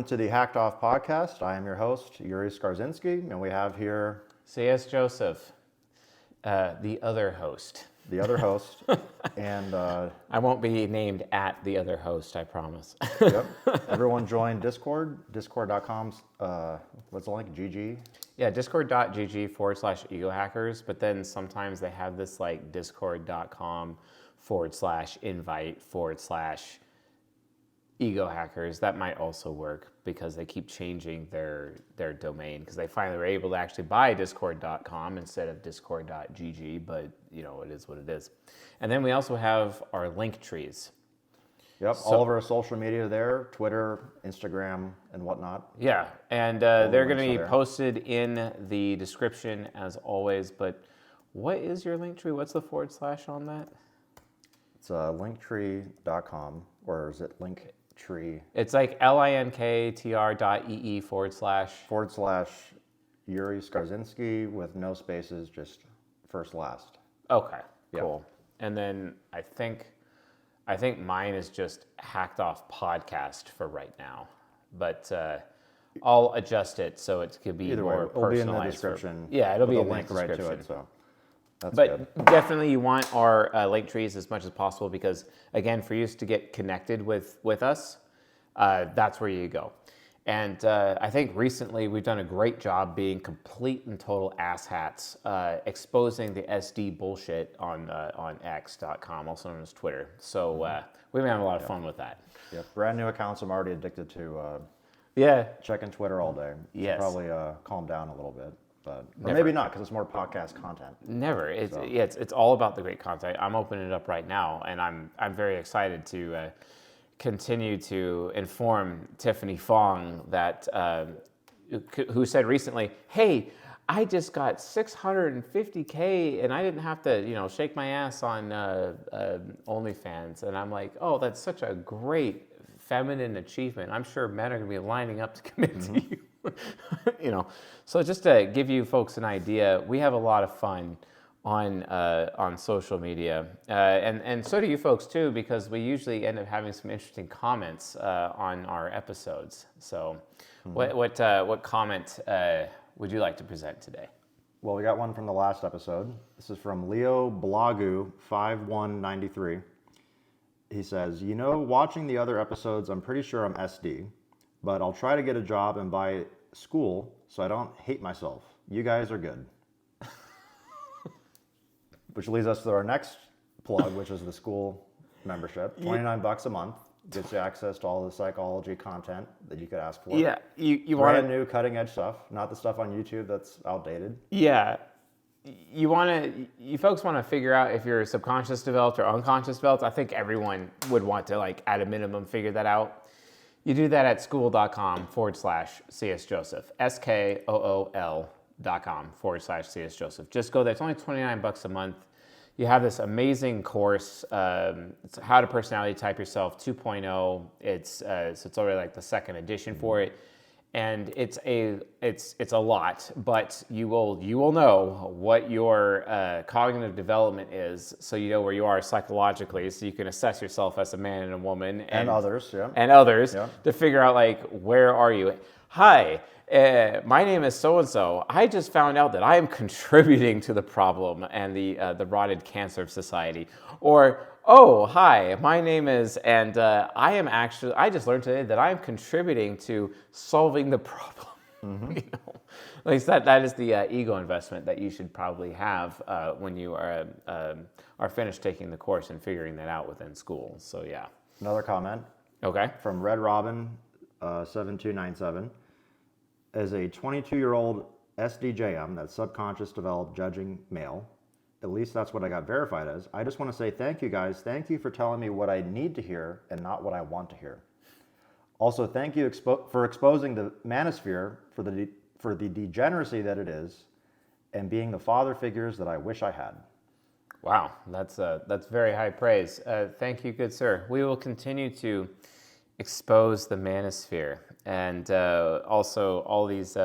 welcome to the Hacked Off podcast. I am your host, Yuri Skarzynski, and we have here... C.S. Joseph, the other host. The other host, and... I won't be named at the other host, I promise. Yep. Everyone join Discord, discord.com, what's the link, GG? Yeah, discord.gg/ego hackers, but then sometimes they have this like discord.com/invite/ego hackers. That might also work because they keep changing their domain because they finally were able to actually buy discord.com instead of discord.gg, but you know, it is what it is. And then we also have our link trees. Yep, So, all of our social media there, Twitter, Instagram, and whatnot. Yeah, and they're going to be posted in the description as always, but what is your link tree? What's the / on that? It's linktree.com, or is it Linktree? It's like linktr.ee / / Yuri Skarzynski with no spaces, just first last. Okay, Yep. cool. And then I think mine is just Hacked Off Podcast for right now, but I'll adjust it so it could be Either more way, it'll be in the personalized. description. Yeah, it'll be with in a link the right description. to it. So that's But good. definitely you want our link trees as much as possible because, again, for you to get connected with us, that's where you go. And I think recently we've done a great job being complete and total asshats, exposing the SD bullshit on X.com, also known as Twitter. So we've been having a lot of fun with that. Yep. Brand new accounts. I'm already addicted to Yeah. checking Twitter all day. Yes. Probably calm down a little bit, but or Never. maybe not because it's more podcast content. Never. It's all about the great content. I'm opening it up right now, and I'm very excited to continue to inform Tiffany Fong that who said recently, "Hey, I just got 650K and I didn't have to, shake my ass on OnlyFans." And I'm like, "Oh, that's such a great feminine achievement. I'm sure men are going to be lining up to commit to you." So just to give you folks an idea, we have a lot of fun on social media, and so do you folks too, because we usually end up having some interesting comments on our episodes. So, what comment would you like to present today? Well, we got one from the last episode. This is from Leo Blagu 5193. He says, watching the other episodes, I'm pretty sure I'm SD, but I'll try to get a job and buy Skool so I don't hate myself. You guys are good. Which leads us to our next plug, which is the Skool membership. $29 a month gets you access to all the psychology content that you could ask for. Yeah, you want brand new cutting edge stuff, not the stuff on YouTube that's outdated. Yeah, you folks want to figure out if you're subconscious developed or unconscious developed. I think everyone would want to, at a minimum, figure that out. You do that at skool.com/CS Joseph, SKOOL.com/CS Joseph. Just go there. It's only $29 a month. You have this amazing course. It's How to Personality Type Yourself 2.0. It's already like the second edition for it, and it's a lot. But you will know what your cognitive development is, so you know where you are psychologically, so you can assess yourself as a man and a woman and others, to figure out where are you. Hi. My name is so-and-so. I just found out that I am contributing to the problem and the rotted cancer of society. Or, oh, hi, my name is, and I just learned today that I am contributing to solving the problem. That is the ego investment that you should probably have when you are finished taking the course and figuring that out within Skool. So, yeah. Another comment. Okay. From Red Robin 7297. As a 22-year-old SDJM, that's subconscious developed judging male, at least that's what I got verified as, I just want to say thank you guys. Thank you for telling me what I need to hear and not what I want to hear. Also, thank you for exposing the Manosphere for the degeneracy that it is and being the father figures that I wish I had. Wow, that's very high praise. Thank you, good sir. We will continue to expose the Manosphere and also all these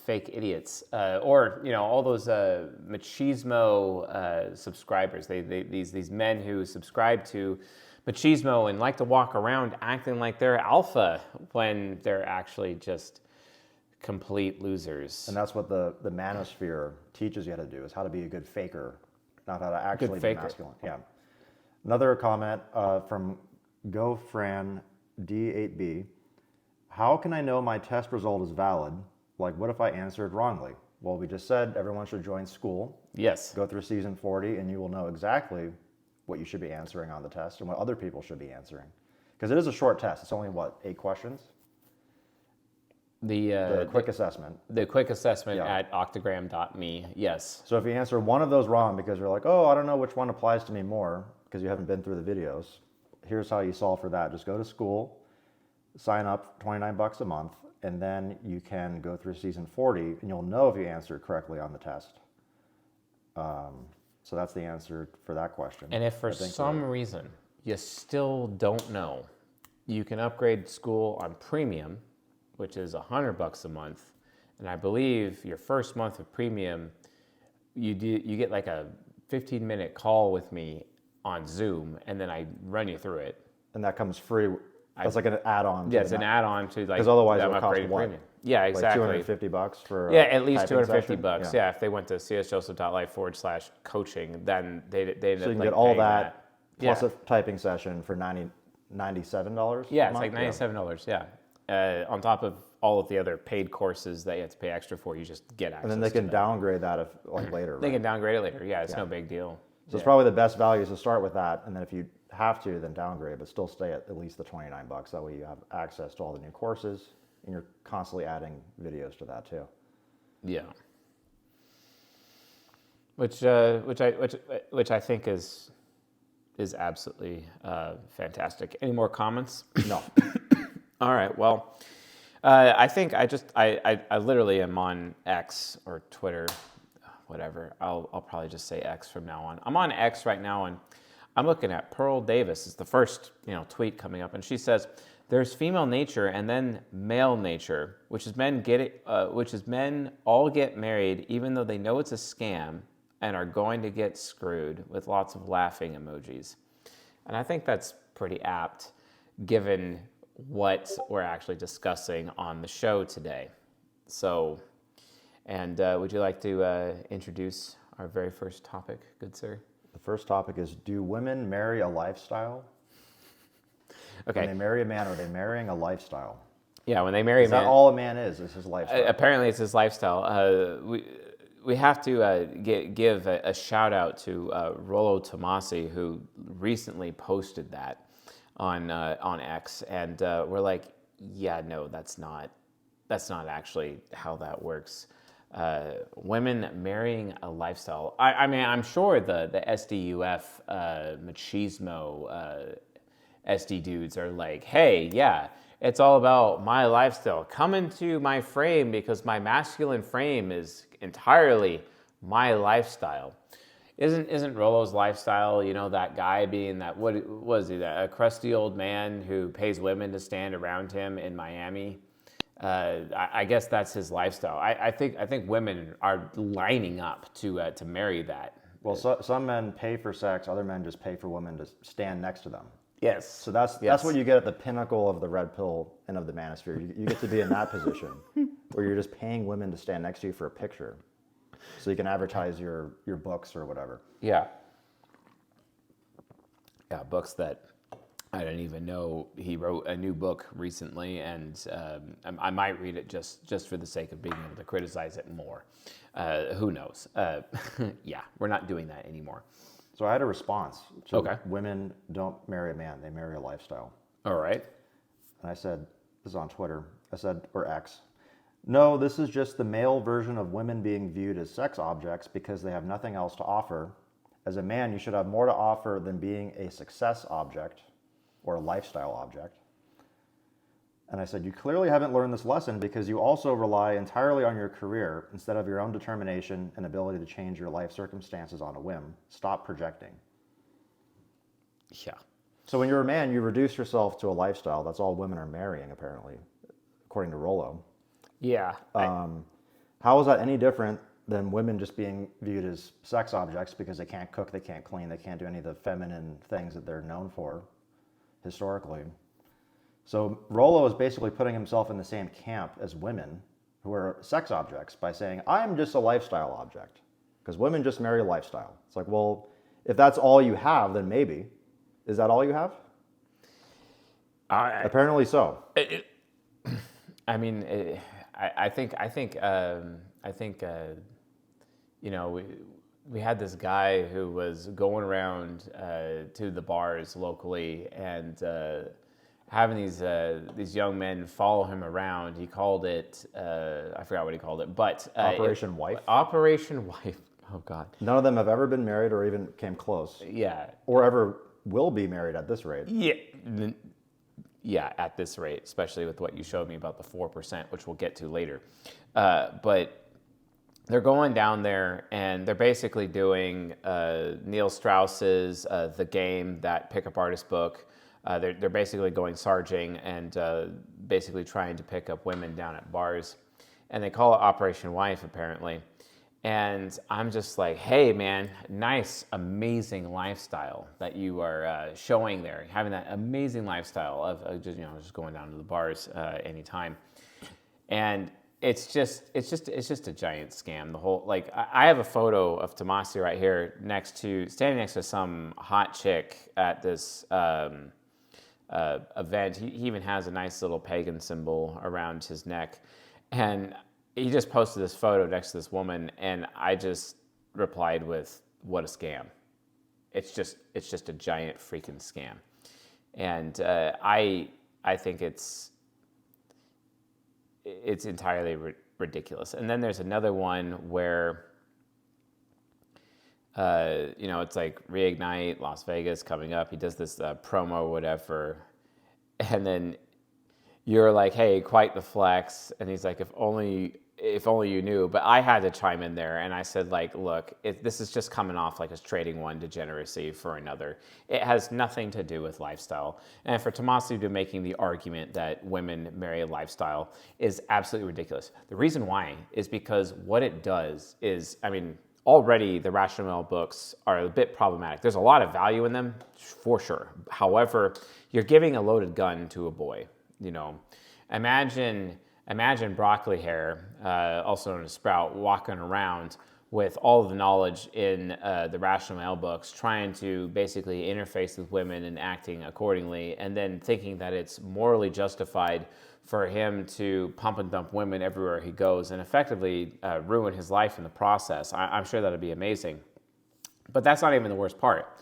fake idiots, or all those machismo subscribers. These men who subscribe to machismo and like to walk around acting like they're alpha when they're actually just complete losers. And that's what the Manosphere teaches you how to do, is how to be a good faker, not how to actually be masculine. Yeah. Another comment from GoFran D8B. How can I know my test result is valid? Like, what if I answered wrongly? Well, we just said everyone should join Skool. Yes. Go through season 40, and you will know exactly what you should be answering on the test and what other people should be answering. Because it is a short test. It's only, 8 questions? The quick assessment. The quick assessment at octagram.me, yes. So if you answer one of those wrong because you're like, oh, I don't know which one applies to me more because you haven't been through the videos, here's how you solve for that. Just go to Skool, sign up, $29 a month, and then you can go through season 40 and you'll know if you answered correctly on the test. So that's the answer for that question. And if for some reason you still don't know, you can upgrade Skool on premium, which is $100 a month. And I believe your first month of premium, you get like a 15-minute call with me on Zoom, and then I run you through it. And that comes free. That's like an add-on. Yeah, it's an add-on to like. Because otherwise it would cost upgraded what? premium. Yeah, exactly. Like $250 for at least $250. Session? Yeah, if they went to csjoseph.life/coaching, then they So you can get all that plus a typing session for $97. Yeah, it's like $97. Yeah. On top of all of the other paid courses that you have to pay extra for, you just get access. And then they can downgrade that if later. They can downgrade it later. Yeah, it's no big deal. So it's probably the best value is to start with that, and then if you have to, then downgrade, but still stay at least the $29. That way you have access to all the new courses, and you're constantly adding videos to that too. Yeah. Which I think is absolutely fantastic. Any more comments? No. All right. Well, I think I literally am on X or Twitter, whatever. I'll probably just say X from now on. I'm on X right now, and I'm looking at Pearl Davis. It's the first tweet coming up, and she says, "There's female nature and then male nature, which is men all get married even though they know it's a scam and are going to get screwed," with lots of laughing emojis. And I think that's pretty apt, given what we're actually discussing on the show today. So, and would you like to introduce our very first topic, good sir? The first topic is, do women marry a lifestyle? Okay. When they marry a man, are they marrying a lifestyle? Yeah, when they marry a man. Is that all a man is his lifestyle? Apparently it's his lifestyle. We have to give a shout out to Rollo Tomassi, who recently posted that on X, and we're like, yeah, no, that's not actually how that works. Women marrying a lifestyle. I mean, I'm sure the SDUF machismo SD dudes are like, hey, yeah, it's all about my lifestyle. Come into my frame because my masculine frame is entirely my lifestyle. Isn't Rollo's lifestyle, that guy being that, what was he, that a crusty old man who pays women to stand around him in Miami? I guess that's his lifestyle. I think women are lining up to marry that. Well, some men pay for sex, other men just pay for women to stand next to them. Yes. So that's what you get at the pinnacle of the red pill and of the manosphere. You get to be in that position where you're just paying women to stand next to you for a picture, so you can advertise your books or whatever. Yeah. Yeah, books that I didn't even know he wrote a new book recently, and I might read it just for the sake of being able to criticize it more. Who knows? Yeah, we're not doing that anymore. So I had a response to women don't marry a man, they marry a lifestyle. All right. And I said, this is on Twitter, or X, no, this is just the male version of women being viewed as sex objects because they have nothing else to offer. As a man, you should have more to offer than being a success object or a lifestyle object. And I said, you clearly haven't learned this lesson because you also rely entirely on your career instead of your own determination and ability to change your life circumstances on a whim. Stop projecting. Yeah. So when you're a man, you reduce yourself to a lifestyle. That's all women are marrying, apparently, according to Rollo. Yeah. How is that any different than women just being viewed as sex objects because they can't cook, they can't clean, they can't do any of the feminine things that they're known for? historically. So Rollo is basically putting himself in the same camp as women who are sex objects by saying, I'm just a lifestyle object. Because women just marry lifestyle. It's like, well, if that's all you have, then maybe. Is that all you have? Apparently so. I mean, I think you know, we had this guy who was going around to the bars locally and having these young men follow him around. He called it I forgot what he called it, but Operation Wife. Operation Wife. Oh God. None of them have ever been married or even came close. Yeah. Or ever will be married at this rate. Yeah. Yeah, at this rate, especially with what you showed me about the 4%, which we'll get to later. But they're going down there and they're basically doing Neil Strauss's The Game, that pickup artist book. They're basically going sarging and basically trying to pick up women down at bars. And they call it Operation Wife, apparently. And I'm just like, hey, man, nice, amazing lifestyle that you are showing there. Having that amazing lifestyle of just going down to the bars anytime. And it's just a giant scam. The whole, like, I have a photo of Tomassi right here standing next to some hot chick at this event. He even has a nice little pagan symbol around his neck. And he just posted this photo next to this woman, and I just replied with, "What a scam! It's just a giant freaking scam." And I think it's entirely ridiculous. And then there's another one where it's like Reignite Las Vegas coming up. He does this promo or whatever, and then you're like, hey, quite the flex. And he's like, if only you knew. But I had to chime in there, and I said, like, look, this is just coming off like it's trading one degeneracy for another. It has nothing to do with lifestyle. And for Tomassi to be making the argument that women marry a lifestyle is absolutely ridiculous. The reason why is because what it does is, I mean, already the Rational Male books are a bit problematic. There's a lot of value in them, for sure. However, you're giving a loaded gun to a boy. You know, imagine broccoli hair, also known as Sprout, walking around with all of the knowledge in the Rational Male books, trying to basically interface with women and acting accordingly, and then thinking that it's morally justified for him to pump and dump women everywhere he goes and effectively ruin his life in the process. I'm sure that'd be amazing. But that's not even the worst part.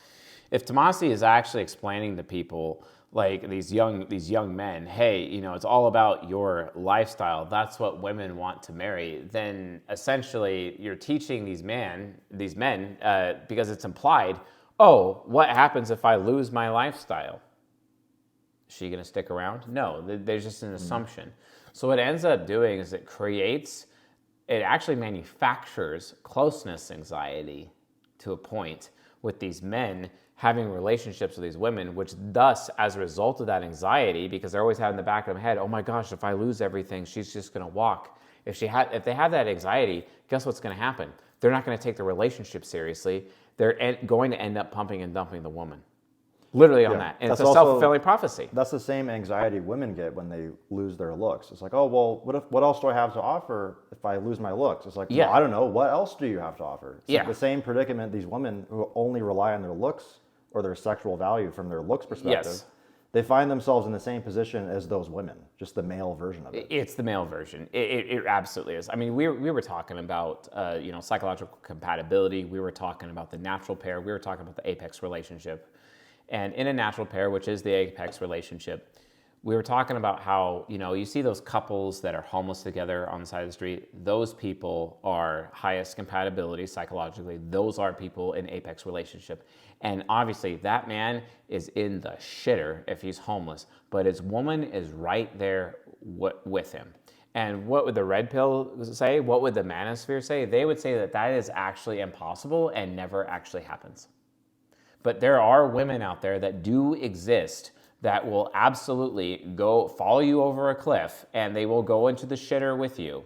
If Tomassi is actually explaining to people, like these young men, hey, it's all about your lifestyle. That's what women want to marry. Then essentially you're teaching these men, because it's implied, oh, what happens if I lose my lifestyle? Is she going to stick around? No, there's just an assumption. So what it ends up doing is it actually manufactures closeness anxiety to a point with these men having relationships with these women, which thus, as a result of that anxiety, because they're always having in the back of their head, oh my gosh, if I lose everything, she's just going to walk. If they have that anxiety, guess what's going to happen? They're not going to take the relationship seriously. They're going to end up pumping and dumping the woman. Literally on that. And it's a self-fulfilling prophecy. That's the same anxiety women get when they lose their looks. It's like, oh, well, what else do I have to offer if I lose my looks? It's like, well, I don't know. What else do you have to offer? It's like the same predicament these women who only rely on their looks or their sexual value from their looks perspective, they find themselves in the same position as those women, just the male version of it. It's the male version. It absolutely is. I mean, we were talking about psychological compatibility. We were talking about the natural pair. We were talking about the apex relationship. And in a natural pair, which is the apex relationship, we were talking about how, you see those couples that are homeless together on the side of the street. Those people are highest compatibility psychologically. Those are people in apex relationship. And obviously that man is in the shitter if he's homeless, but his woman is right there with him. And what would the red pill say? What would the manosphere say? They would say that is actually impossible and never actually happens. But there are women out there that do exist that will absolutely go follow you over a cliff, and they will go into the shitter with you,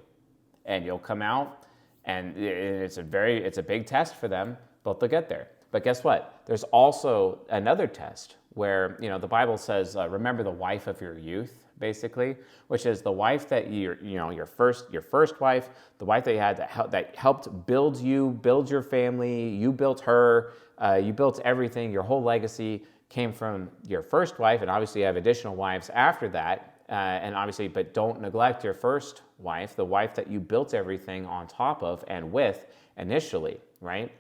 and you'll come out, and it's a big test for them, but they'll get there. But guess what? There's also another test where, the Bible says, remember the wife of your youth, basically, which is the wife that your first wife, the wife that you had that helped build your family, you built her, you built everything, your whole legacy came from your first wife, and obviously you have additional wives after that, and obviously, but don't neglect your first wife, the wife that you built everything on top of and with initially, right?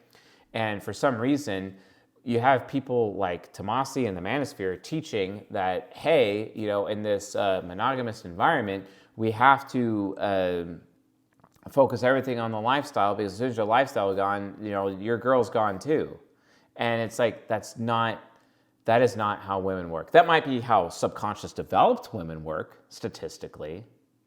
And for some reason, you have people like Tomassi and the Manosphere teaching that, hey, in this monogamous environment, we have to focus everything on the lifestyle, because as soon as your lifestyle is gone, your girl's gone too. And it's like, that is not how women work. That might be how subconscious developed women work, statistically.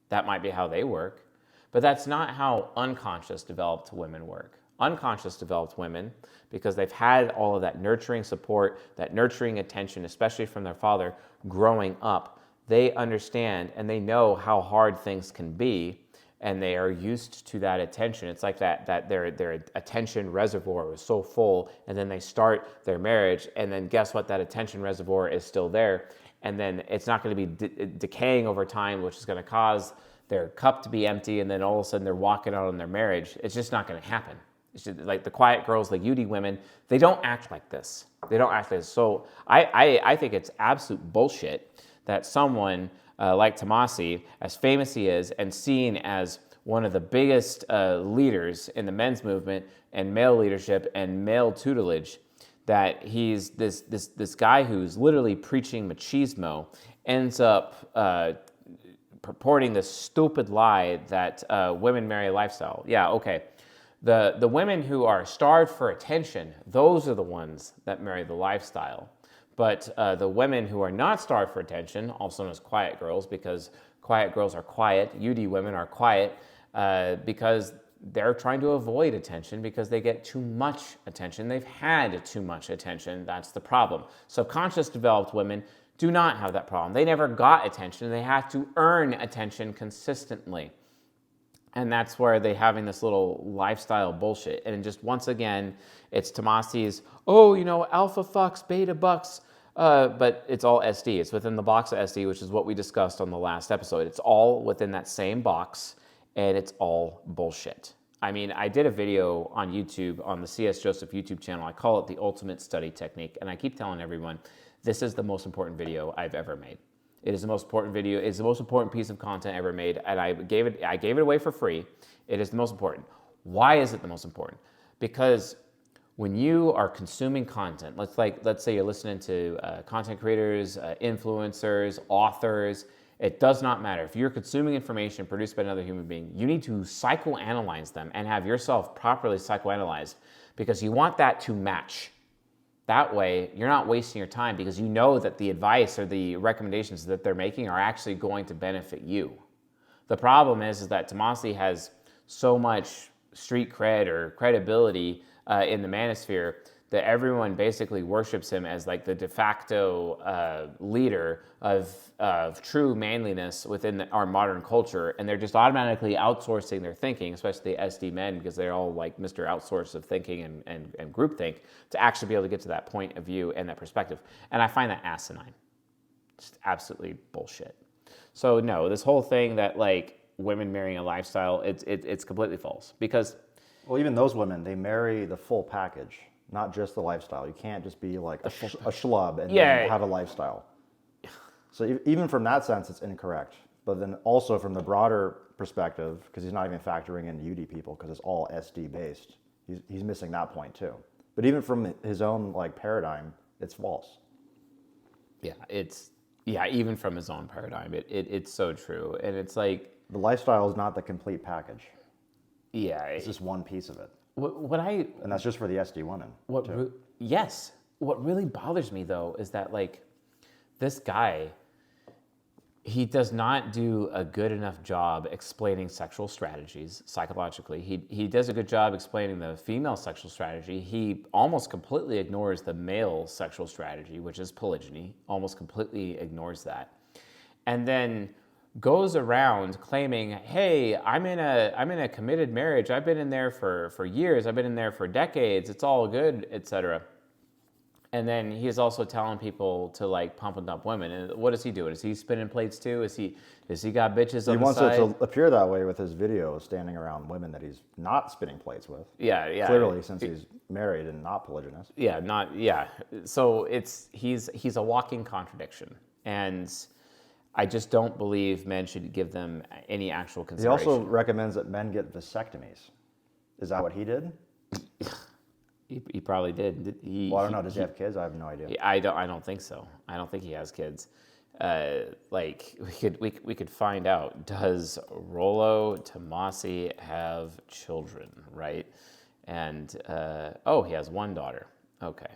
That might be how they work. But that's not how unconscious developed women work. Unconscious developed women, because they've had all of that nurturing support, that nurturing attention, especially from their father, growing up, they understand and they know how hard things can be, and they are used to that attention. It's like that their attention reservoir was so full, and then they start their marriage, and then guess what? That attention reservoir is still there, and then it's not going to be decaying over time, which is going to cause their cup to be empty, and then all of a sudden they're walking out on their marriage. It's just not going to happen. It's just like the quiet girls, the Yuri women, they don't act like this. They don't act like this. So I think it's absolute bullshit that someone like Tomassi, as famous he is, and seen as one of the biggest leaders in the men's movement and male leadership and male tutelage, that he's this guy who's literally preaching machismo, ends up purporting this stupid lie that women marry a lifestyle. Yeah, okay. The women who are starved for attention, those are the ones that marry the lifestyle. But the women who are not starved for attention, also known as quiet girls, because quiet girls are quiet, UD women are quiet, because they're trying to avoid attention because they get too much attention. They've had too much attention. That's the problem. Subconscious developed women do not have that problem. They never got attention. They have to earn attention consistently. And that's where they're having this little lifestyle bullshit. And just once again, it's Tomassi's, alpha fucks, beta bucks, but it's all SD. It's within the box of SD, which is what we discussed on the last episode. It's all within that same box, and it's all bullshit. I mean, I did a video on YouTube, on the C.S. Joseph YouTube channel. I call it the Ultimate Study Technique, and I keep telling everyone, this is the most important video I've ever made. It is the most important video. It's the most important piece of content ever made, and I gave it away for free. It is the most important. Why is it the most important? Because when you are consuming content, let's say you're listening to content creators, influencers, authors, it does not matter. If you're consuming information produced by another human being, you need to psychoanalyze them and have yourself properly psychoanalyzed, because you want that to match. That way, you're not wasting your time, because you know that the advice or the recommendations that they're making are actually going to benefit you. The problem is that Tomassi has so much street cred or credibility in the Manosphere that everyone basically worships him as like the de facto leader of true manliness within our modern culture, and they're just automatically outsourcing their thinking, especially SD men, because they're all like Mr. Outsource of thinking and groupthink, to actually be able to get to that point of view and that perspective. And I find that asinine. Just absolutely bullshit. So no, this whole thing that like women marrying a lifestyle, it's completely false, because Well, even those women, they marry the full package, not just the lifestyle. You can't just be like a schlub and then have a lifestyle. So even from that sense, it's incorrect. But then also from the broader perspective, because he's not even factoring in UD people, because it's all SD based, he's missing that point too. But even from his own like paradigm, it's false. Even from his own paradigm, it's so true. And it's like, the lifestyle is not the complete package. Yeah, it's just one piece of it. And that's just for the SD women. Yes. What really bothers me though is that like this guy, he does not do a good enough job explaining sexual strategies psychologically. He does a good job explaining the female sexual strategy. He almost completely ignores the male sexual strategy, which is polygyny. Almost completely ignores that, and then goes around claiming, "Hey, I'm in a committed marriage. I've been in there for years. I've been in there for decades. It's all good, etc." And then he's also telling people to like pumping up women. And what is he doing? Is he spinning plates too? Is he got bitches on the side? He wants it to appear that way with his videos standing around women that he's not spinning plates with. Yeah. Clearly, since he's married and not polygynous. Yeah. So he's a walking contradiction, and I just don't believe men should give them any actual He consideration. also recommends that men get vasectomies. Is that what he did? He probably did. Well, I don't know. Does he have kids? I have no idea. I don't think so. I don't think he has kids. Like we could find out. Does Rollo Tomassi have children? Right? And he has one daughter. Okay,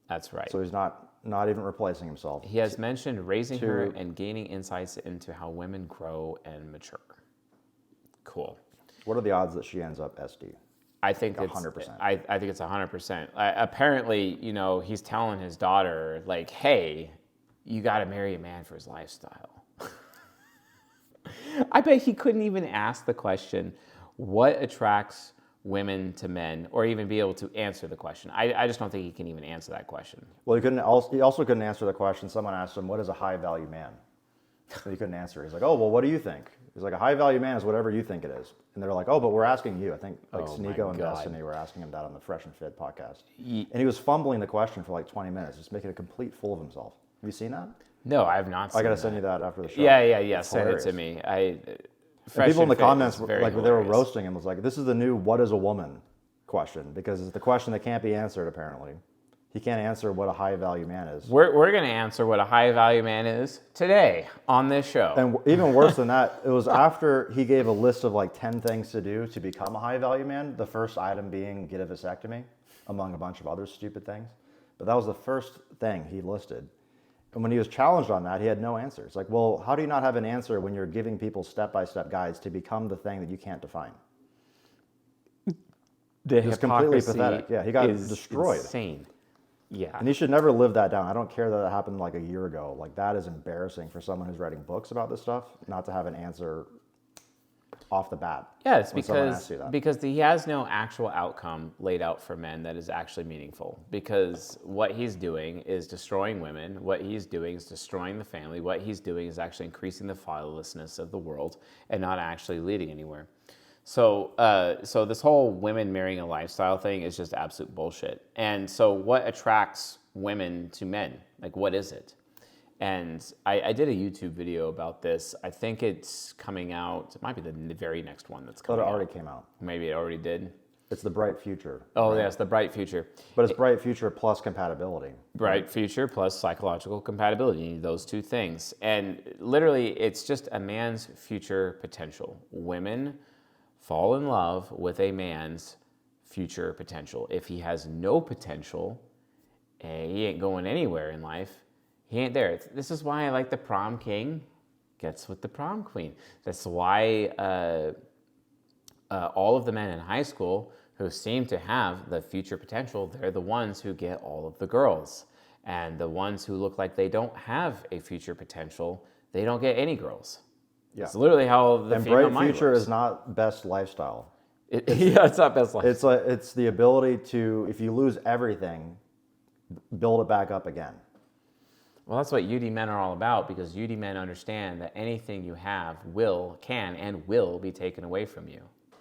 that's right. So he's not even replacing himself. He has mentioned raising her and gaining insights into how women grow and mature. Cool. What are the odds that she ends up SD? I think it's 100%. I think it's 100%. Apparently, he's telling his daughter, like, hey, you got to marry a man for his lifestyle. I bet he couldn't even ask the question, what attracts women to men, or even be able to answer the question. I just don't think he can even answer that question. Well, he also couldn't answer the question. Someone asked him, what is a high-value man? So he couldn't answer. He's like, oh, well, what do you think? He's like, a high-value man is whatever you think it is. And they're like, oh, but we're asking you. I think Sneeko and Destiny were asking him that on the Fresh and Fit podcast. And he was fumbling the question for like 20 minutes, just making a complete fool of himself. Have you seen that? No, I have not seen I got to that. send you that after the show. Yeah. It's Send hilarious. it to me. People in the comments, like hilarious. they were roasting him, was like, this is the new what is a woman question, because it's the question that can't be answered, apparently. He can't answer what a high-value man is. We're going to answer what a high-value man is today on this show. And even worse than that, it was after he gave a list of like 10 things to do to become a high-value man, the first item being get a vasectomy, among a bunch of other stupid things. But that was the first thing he listed. And when he was challenged on that, he had no answers. Like, well, how do you not have an answer when you're giving people step-by-step guides to become the thing that you can't define? It's completely pathetic. Yeah, he got destroyed. Insane. Yeah. And he should never live that down. I don't care that it happened like a year ago. Like, that is embarrassing for someone who's writing books about this stuff, not to have an answer off the bat. Yeah, it's when someone asks you that. because he has no actual outcome laid out for men that is actually meaningful. Because what he's doing is destroying women. What he's doing is destroying the family. What he's doing is actually increasing the fatherlessness of the world and not actually leading anywhere. So this whole women marrying a lifestyle thing is just absolute bullshit. And so what attracts women to men? Like, what is it? And I did a YouTube video about this. I think it's coming out. It might be the very next one that's coming out. But it already came out. Maybe it already did. It's the Bright Future. Oh, right? yes, the Bright Future. But it's Bright Future plus compatibility. Bright Future plus psychological compatibility. You need those two things. And literally, it's just a man's future potential. Women fall in love with a man's future potential. If he has no potential, he ain't going anywhere in life. He ain't there. This is why I like the prom king gets with the prom queen. That's why all of the men in high school who seem to have the future potential, they're the ones who get all of the girls. And the ones who look like they don't have a future potential, they don't get any girls. Yeah. It's literally how the And female Bright mind Future works. is not best lifestyle. It's not best life. It's the ability to, if you lose everything, build it back up again. Well, that's what UD men are all about, because UD men understand that anything you have can and will be taken away from you.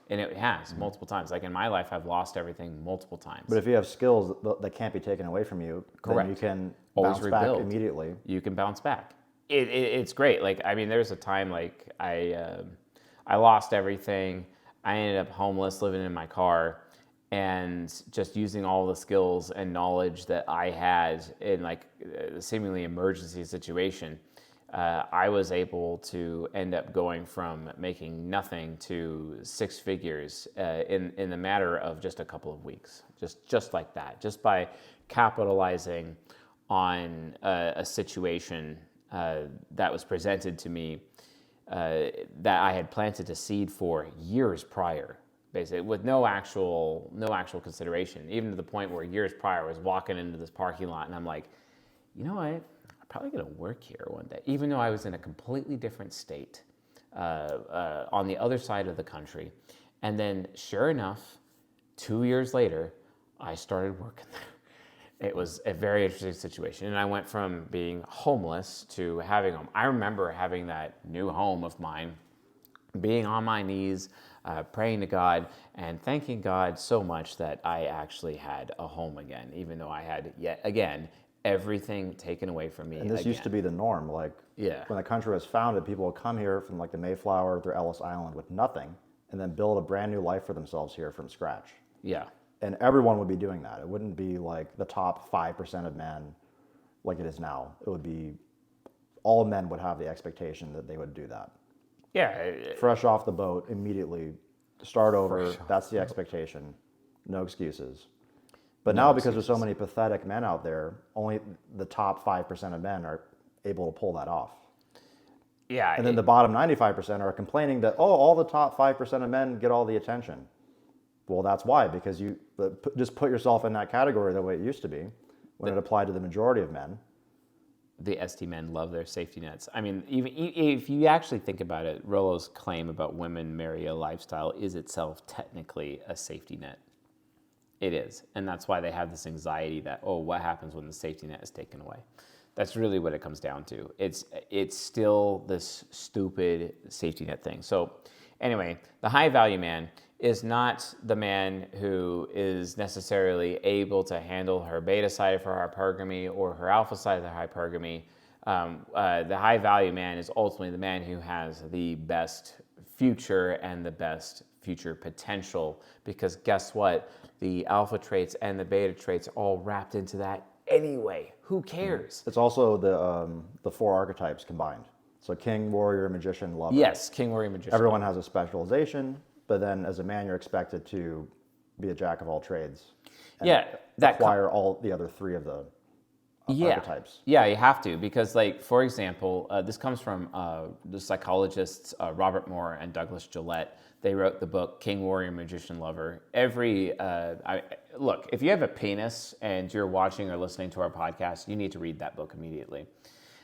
And it has multiple times. Like in my life, I've lost everything multiple times. But if you have skills that can't be taken away from you, Correct. then you can Always bounce back rebuild. immediately. You can bounce back. It's great. Like, I mean, there's a time like I lost everything. I ended up homeless, living in my car, and just using all the skills and knowledge that I had in like a seemingly emergency situation. I was able to end up going from making nothing to six figures in the matter of just a couple of weeks, just like that, just by capitalizing on a situation that was presented to me that I had planted a seed for years prior, basically, with no actual consideration, even to the point where years prior I was walking into this parking lot and I'm like, you know what? Probably gonna work here one day, even though I was in a completely different state on the other side of the country. And then sure enough, 2 years later, I started working there. It was a very interesting situation. And I went from being homeless to having a home. I remember having that new home of mine, being on my knees, praying to God and thanking God so much that I actually had a home again, even though I had, yet again, everything taken away from me. And this used to be the norm. Like, Yeah. when the country was founded, people would come here from like the Mayflower through Ellis Island with nothing and then build a brand new life for themselves here from scratch. Yeah. And everyone would be doing that. It wouldn't be like the top 5% of men like it is now. It would be all men would have the expectation that they would do that. Yeah. Fresh off the boat, immediately start over. That's the expectation. No excuses. But now, because there's so many pathetic men out there, only the top 5% of men are able to pull that off. Yeah. And then the bottom 95% are complaining that, oh, all the top 5% of men get all the attention. Well, that's why, because you just put yourself in that category the way it used to be when it applied to the majority of men. The ST men love their safety nets. I mean, even if you actually think about it, Rollo's claim about women marry a lifestyle is itself technically a safety net. It is. And that's why they have this anxiety that, oh, what happens when the safety net is taken away? That's really what it comes down to. It's still this stupid safety net thing. So anyway, the high value man is not the man who is necessarily able to handle her beta side of her hypergamy or her alpha side of the hypergamy. The high value man is ultimately the man who has the best future and the best future potential, because guess what? The alpha traits and the beta traits are all wrapped into that anyway. Who cares? It's also the 4 archetypes combined. So king, warrior, magician, lover. Yes, king, warrior, magician. Everyone has a specialization, but then as a man, you're expected to be a jack of all trades. And acquire all the other 3 of the archetypes. Yeah, you have to, because, like, for example, this comes from the psychologists Robert Moore and Douglas Gillette. They wrote the book King, Warrior, Magician, Lover. Look, if you have a penis and you're watching or listening to our podcast, you need to read that book immediately.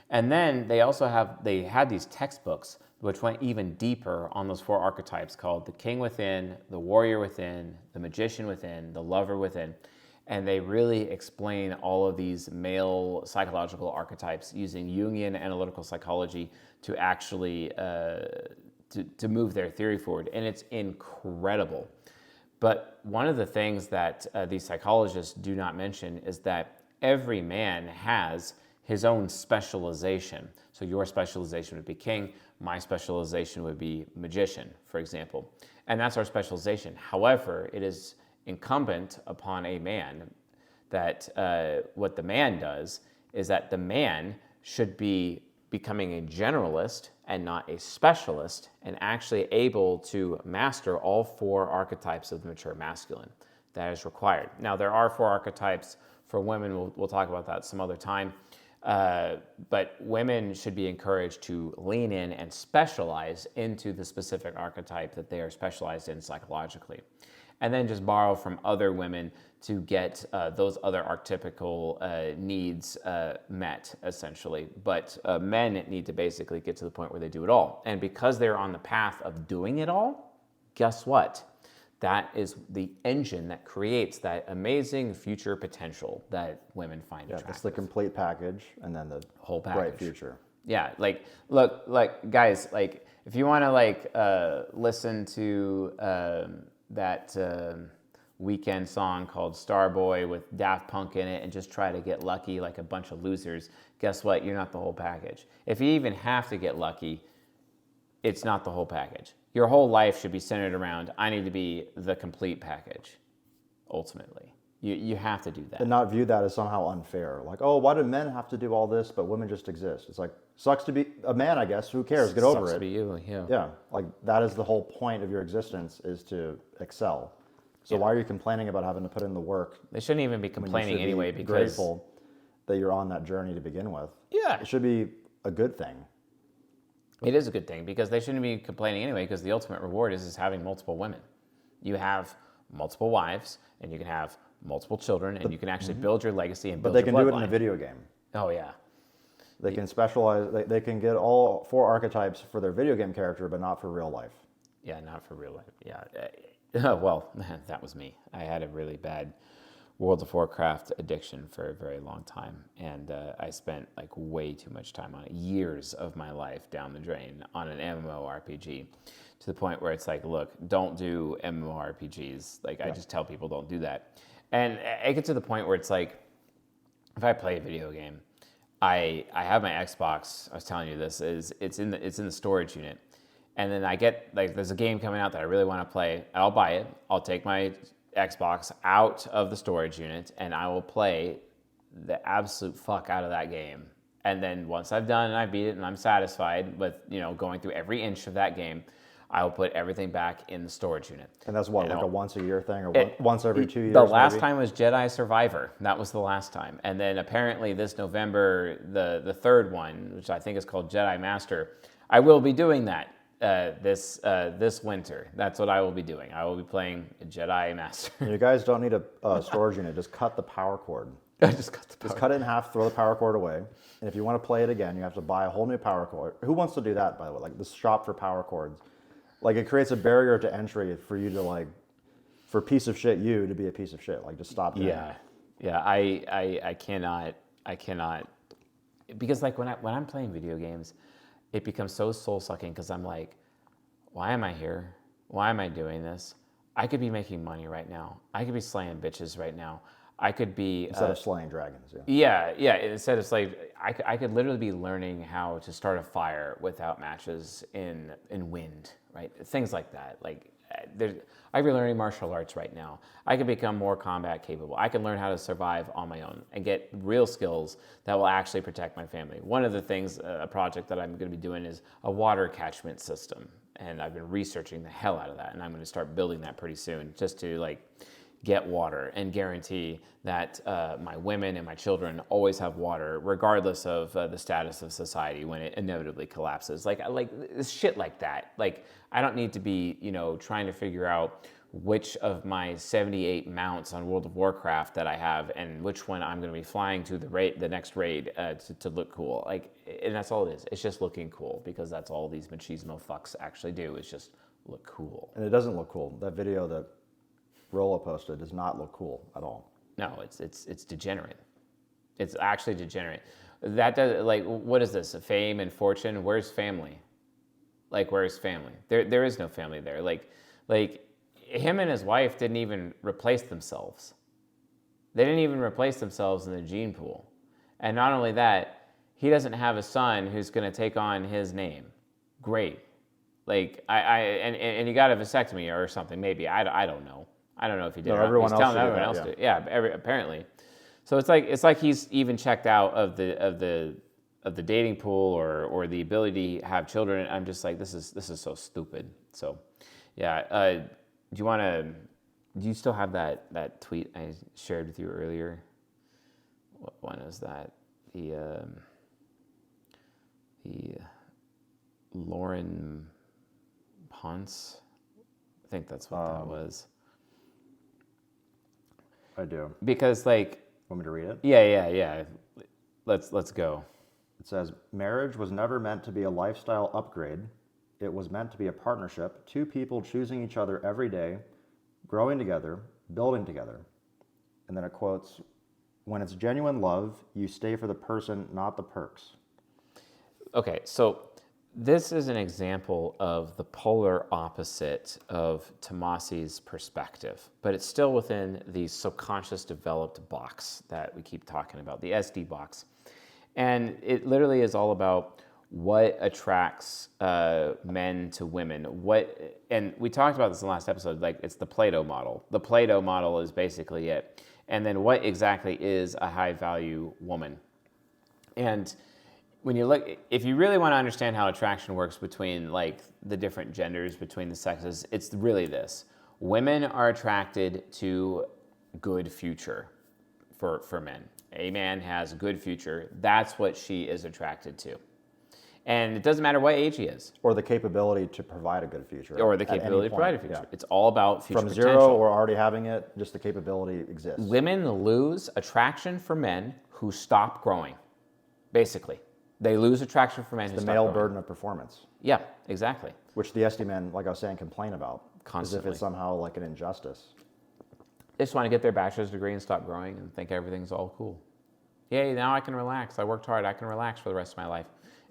And then they had these textbooks which went even deeper on those 4 archetypes, called the King Within, the Warrior Within, the Magician Within, the Lover Within. And they really explain all of these male psychological archetypes using Jungian analytical psychology to actually to move their theory forward. And it's incredible. But one of the things that these psychologists do not mention is that every man has his own specialization. So your specialization would be king, my specialization would be magician, for example. And that's our specialization. However, it is incumbent upon a man that what the man does is that the man should be becoming a generalist and not a specialist, and actually able to master all 4 archetypes of the mature masculine. That is required. Now, there are 4 archetypes for women. We'll talk about that some other time. But women should be encouraged to lean in and specialize into the specific archetype that they are specialized in psychologically. And then just borrow from other women to get those other archetypical needs met, essentially. But men need to basically get to the point where they do it all. And because they're on the path of doing it all, guess what? That is the engine that creates that amazing future potential that women find attractive. It's the complete package, and then the whole package. Bright future. Yeah, like, look, like, guys, like, if you want to, like, listen to that Weekend song called Starboy with Daft Punk in it and just try to get lucky like a bunch of losers, guess what? You're not the whole package. If you even have to get lucky, it's not the whole package. Your whole life should be centered around, I need to be the complete package, ultimately. You have to do that. And not view that as somehow unfair. Like, oh, why do men have to do all this, but women just exist? It's like, sucks to be a man, I guess. Who cares? Get over it. Sucks to be you, yeah. Yeah, like that is the whole point of your existence, is to excel. So why are you complaining about having to put in the work? They shouldn't even be complaining anyway, because grateful that you're on that journey to begin with. Yeah. It should be a good thing. It is a good thing, because they shouldn't be complaining anyway, because the ultimate reward is having multiple women. You have multiple wives, and you can have multiple children, and you can actually build your legacy and build your bloodline. But they can do it in a video game. Oh, yeah. They can specialize, they can get all 4 archetypes for their video game character, but not for real life. Yeah, not for real life. Yeah. Well, that was me. I had a really bad World of Warcraft addiction for a very long time, and I spent like way too much time on it, years of my life down the drain on an MMORPG, to the point where it's like, look, don't do MMORPGs. Like I just tell people don't do that, and I get to the point where it's like, if I play a video game, I have my Xbox. I was telling you this it's in the storage unit, and then I get like there's a game coming out that I really want to play. I'll buy it. I'll take my Xbox out of the storage unit and I will play the absolute fuck out of that game. And then once I've done and I beat it and I'm satisfied with, going through every inch of that game, I will put everything back in the storage unit. And that's what, like a once a year thing, or once every 2 years? The last time was Jedi Survivor. That was the last time. And then apparently this November, the third one, which I think is called Jedi Master, I will be doing that. This winter. That's what I will be doing. I will be playing Jedi Master. You guys don't need a storage unit. Just cut the power cord. Just cut it in half, throw the power cord away. And if you want to play it again, you have to buy a whole new power cord. Who wants to do that, by the way? Like the shop for power cords. Like it creates a barrier to entry for you to like, for piece of shit you to be a piece of shit. Like just stop doing it. Yeah. I cannot, because like when I'm playing video games, it becomes so soul-sucking because I'm like, why am I here? Why am I doing this? I could be making money right now. I could be slaying bitches right now. I could be... Instead of slaying dragons, yeah. Yeah, instead of like, I could literally be learning how to start a fire without matches in wind, right? Things like that. Like, I could be learning martial arts right now. I could become more combat capable. I can learn how to survive on my own and get real skills that will actually protect my family. One of the things, a project that I'm going to be doing is a water catchment system. And I've been researching the hell out of that. And I'm going to start building that pretty soon just to like get water and guarantee that my women and my children always have water regardless of the status of society when it inevitably collapses. Like shit like that. Like I don't need to be, trying to figure out which of my 78 mounts on World of Warcraft that I have and which one I'm going to be flying to the next raid to look cool. Like, and that's all it is. It's just looking cool because that's all these machismo fucks actually do is just look cool. And it doesn't look cool. That video that Rollo posted does not look cool at all. No, it's degenerate. It's actually degenerate. That does, like, what is this? Fame and fortune? Where's family? Like, where's family? There is no family there. Like him and his wife didn't even replace themselves. They didn't even replace themselves in the gene pool. And not only that, he doesn't have a son who's going to take on his name. Great. Like, and he got a vasectomy or something, maybe. I don't know. I don't know if he did. No, everyone else did. Yeah, apparently. So it's like he's even checked out of the dating pool or the ability to have children. I'm just like, this is so stupid. So, yeah. Do you still have that tweet I shared with you earlier? What one is that? The Lauren Ponce? I think that's what that was. I do. Because like... Want me to read it? Yeah. Let's go. It says, marriage was never meant to be a lifestyle upgrade. It was meant to be a partnership, two people choosing each other every day, growing together, building together. And then it quotes, when it's genuine love, you stay for the person, not the perks. Okay, so this is an example of the polar opposite of Tomassi's perspective, but it's still within the subconscious developed box that we keep talking about, the SD box. And it literally is all about what attracts men to women. And we talked about this in the last episode, like it's the Plato model. The Plato model is basically it. And then what exactly is a high value woman? And when you look, if you really want to understand how attraction works between like the different genders, between the sexes, it's really this. Women are attracted to good future for men. A man has a good future. That's what she is attracted to. And it doesn't matter what age he is. Or the capability to provide a good future. Or the capability to provide a future. Yeah. It's all about future From potential. zero or already having it, just the capability exists. Women lose attraction for men who stop growing, basically. They lose attraction for men who stop growing. The male burden of performance. Yeah, exactly. Which the SD men, like I was saying, complain about. Constantly. As if it's somehow like an injustice. They just want to get their bachelor's degree and stop growing and think everything's all cool. Yay, now I can relax. I worked hard. I can relax for the rest of my life.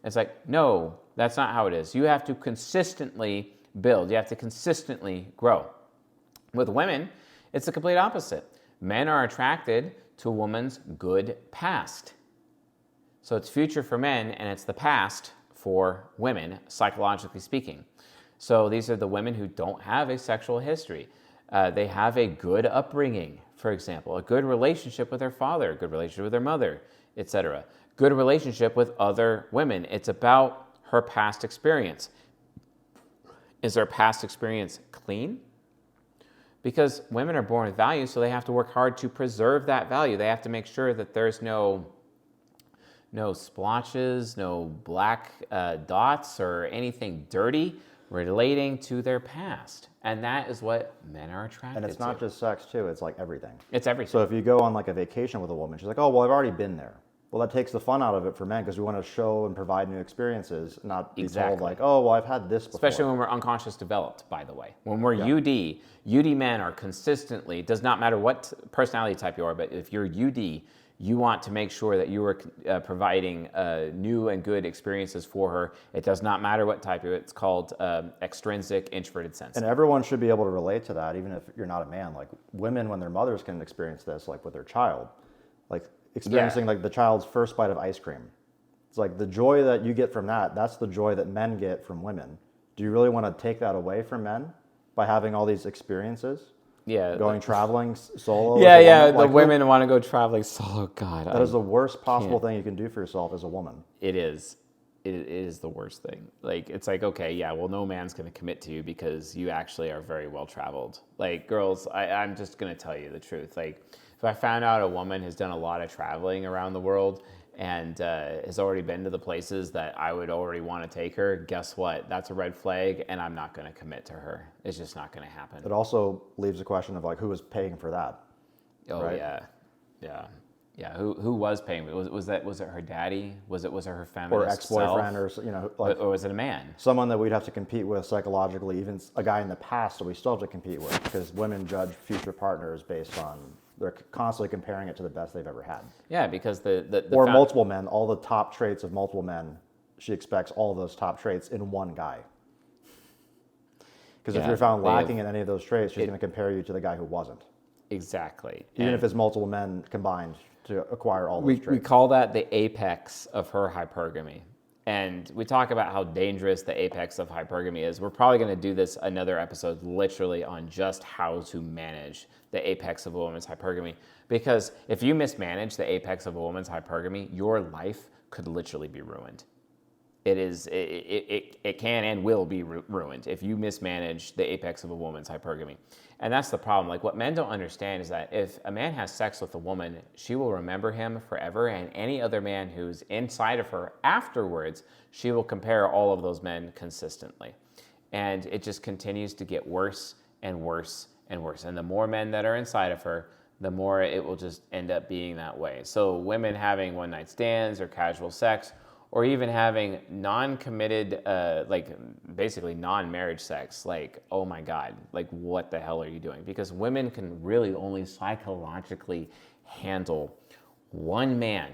It's like, no, that's not how it is. You have to consistently build. You have to consistently grow. With women, it's the complete opposite. Men are attracted to a woman's good past. So it's future for men, and it's the past for women, psychologically speaking. So these are the women who don't have a sexual history. They have a good upbringing, for example, a good relationship with their father, a good relationship with their mother, etc. Good relationship with other women. It's about her past experience. Is her past experience clean? Because women are born with value, so they have to work hard to preserve that value. They have to make sure that there's no splotches, no black dots or anything dirty relating to their past. And that is what men are attracted to. And it's not just sex, too. It's like everything. It's everything. So if you go on like a vacation with a woman, she's like, oh, well, I've already been there. Well, that takes the fun out of it for men because we want to show and provide new experiences, not be told like, oh, well, I've had this before. Especially when we're unconscious developed, by the way. When we're UD men are consistently, it does not matter what personality type you are, but if you're UD, you want to make sure that you are providing new and good experiences for her. It does not matter what type you are. It's called extrinsic introverted sense. And everyone should be able to relate to that, even if you're not a man. Like women, when their mothers can experience this, like with their child, like experiencing like the child's first bite of ice cream. It's like the joy that you get from that, that's the joy that men get from women. Do you really want to take that away from men by having all these experiences? Yeah. Going traveling solo. Yeah. The women want to go traveling solo. God. That is the worst possible thing you can do for yourself as a woman. It is. It is the worst thing. Like, it's like, okay, yeah, well, no man's going to commit to you because you actually are very well traveled. Like, girls, I'm just going to tell you the truth. Like, if I found out a woman has done a lot of traveling around the world and has already been to the places that I would already want to take her, guess what? That's a red flag, and I'm not going to commit to her. It's just not going to happen. It also leaves a question of like, who was paying for that? Oh, right? Yeah. Who was paying? Was it her daddy? Was it her feminist or ex-boyfriend, self? or like, or was it a man? Someone that we'd have to compete with psychologically, even a guy in the past that we still have to compete with, because women judge future partners based on they're constantly comparing it to the best they've ever had. Yeah, because multiple men, all the top traits of multiple men, she expects all of those top traits in one guy. Because if you're found lacking in any of those traits, she's going to compare you to the guy who wasn't. Exactly. Even if it's multiple men combined to acquire all those traits. We call that the apex of her hypergamy. And we talk about how dangerous the apex of hypergamy is. We're probably going to do this another episode literally on just how to manage the apex of a woman's hypergamy. Because if you mismanage the apex of a woman's hypergamy, your life could literally be ruined. It can and will be ruined if you mismanage the apex of a woman's hypergamy. And that's the problem. Like, what men don't understand is that if a man has sex with a woman, she will remember him forever, and any other man who's inside of her afterwards, she will compare all of those men consistently. And it just continues to get worse and worse and worse. And the more men that are inside of her, the more it will just end up being that way. So women having one-night stands or casual sex, or even having non-committed, like basically non-marriage sex, like, oh my God, like what the hell are you doing? Because women can really only psychologically handle one man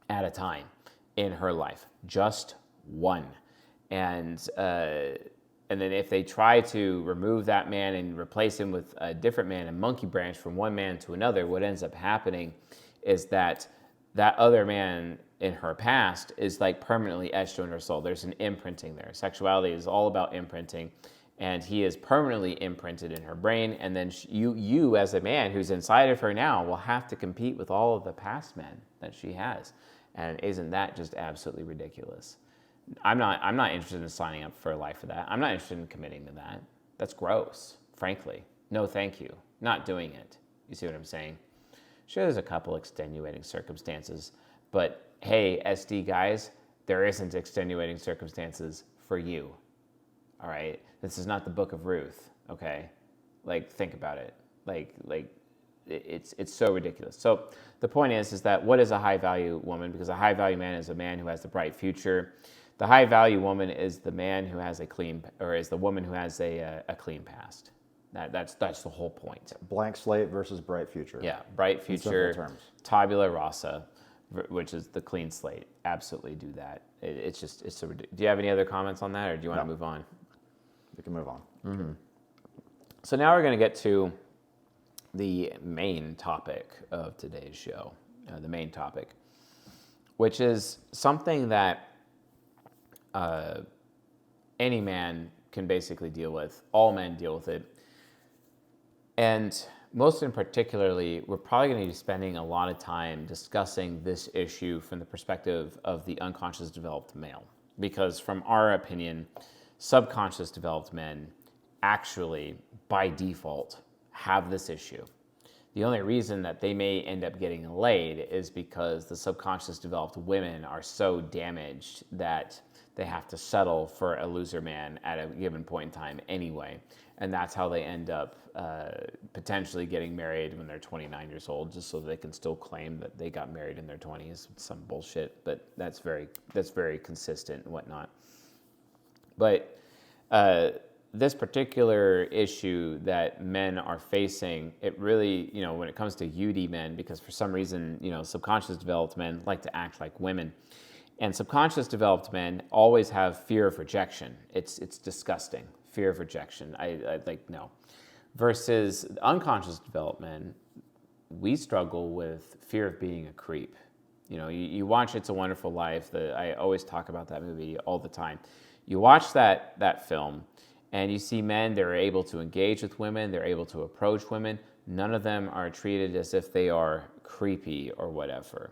at a time in her life, just one. And then if they try to remove that man and replace him with a different man and monkey branch from one man to another, what ends up happening is that other man in her past is like permanently etched in her soul. There's an imprinting there. Sexuality is all about imprinting, and he is permanently imprinted in her brain. And then you as a man who's inside of her now will have to compete with all of the past men that she has. And isn't that just absolutely ridiculous? I'm not interested in signing up for a life of that. I'm not interested in committing to that. That's gross, frankly. No, thank you. Not doing it. You see what I'm saying? Sure, there's a couple extenuating circumstances, but hey, SD guys, there isn't extenuating circumstances for you. All right? This is not the book of Ruth, okay? Like, think about it. Like it's so ridiculous. So the point is that what is a high-value woman? Because a high-value man is a man who has a bright future. The high-value woman is the man who has is the woman who has a clean past. That's the whole point. Blank slate versus bright future. Yeah, bright In future, simple terms. tabula rasa, which is the clean slate. Absolutely do that. It's so ridiculous. Do you have any other comments on that, or do you want to move on? We can move on. So now we're going to get to the main topic of today's show, the main topic, which is something that any man can basically deal with. All men deal with it. And most in particularly, we're probably going to be spending a lot of time discussing this issue from the perspective of the unconscious developed male. Because from our opinion, subconscious developed men actually, by default, have this issue. The only reason that they may end up getting laid is because the subconscious developed women are so damaged that they have to settle for a loser man at a given point in time anyway. And that's how they end up potentially getting married when they're 29 years old, just so they can still claim that they got married in their 20s. Some bullshit, but that's very consistent and whatnot. But this particular issue that men are facing, it really, when it comes to UD men, because for some reason, subconscious developed men like to act like women. And subconscious developed men always have fear of rejection. It's disgusting. Fear of rejection. I like, no. Versus unconscious developed men, we struggle with fear of being a creep. You watch It's a Wonderful Life. I always talk about that movie all the time. You watch that film, and you see men, they're able to engage with women, they're able to approach women. None of them are treated as if they are creepy or whatever.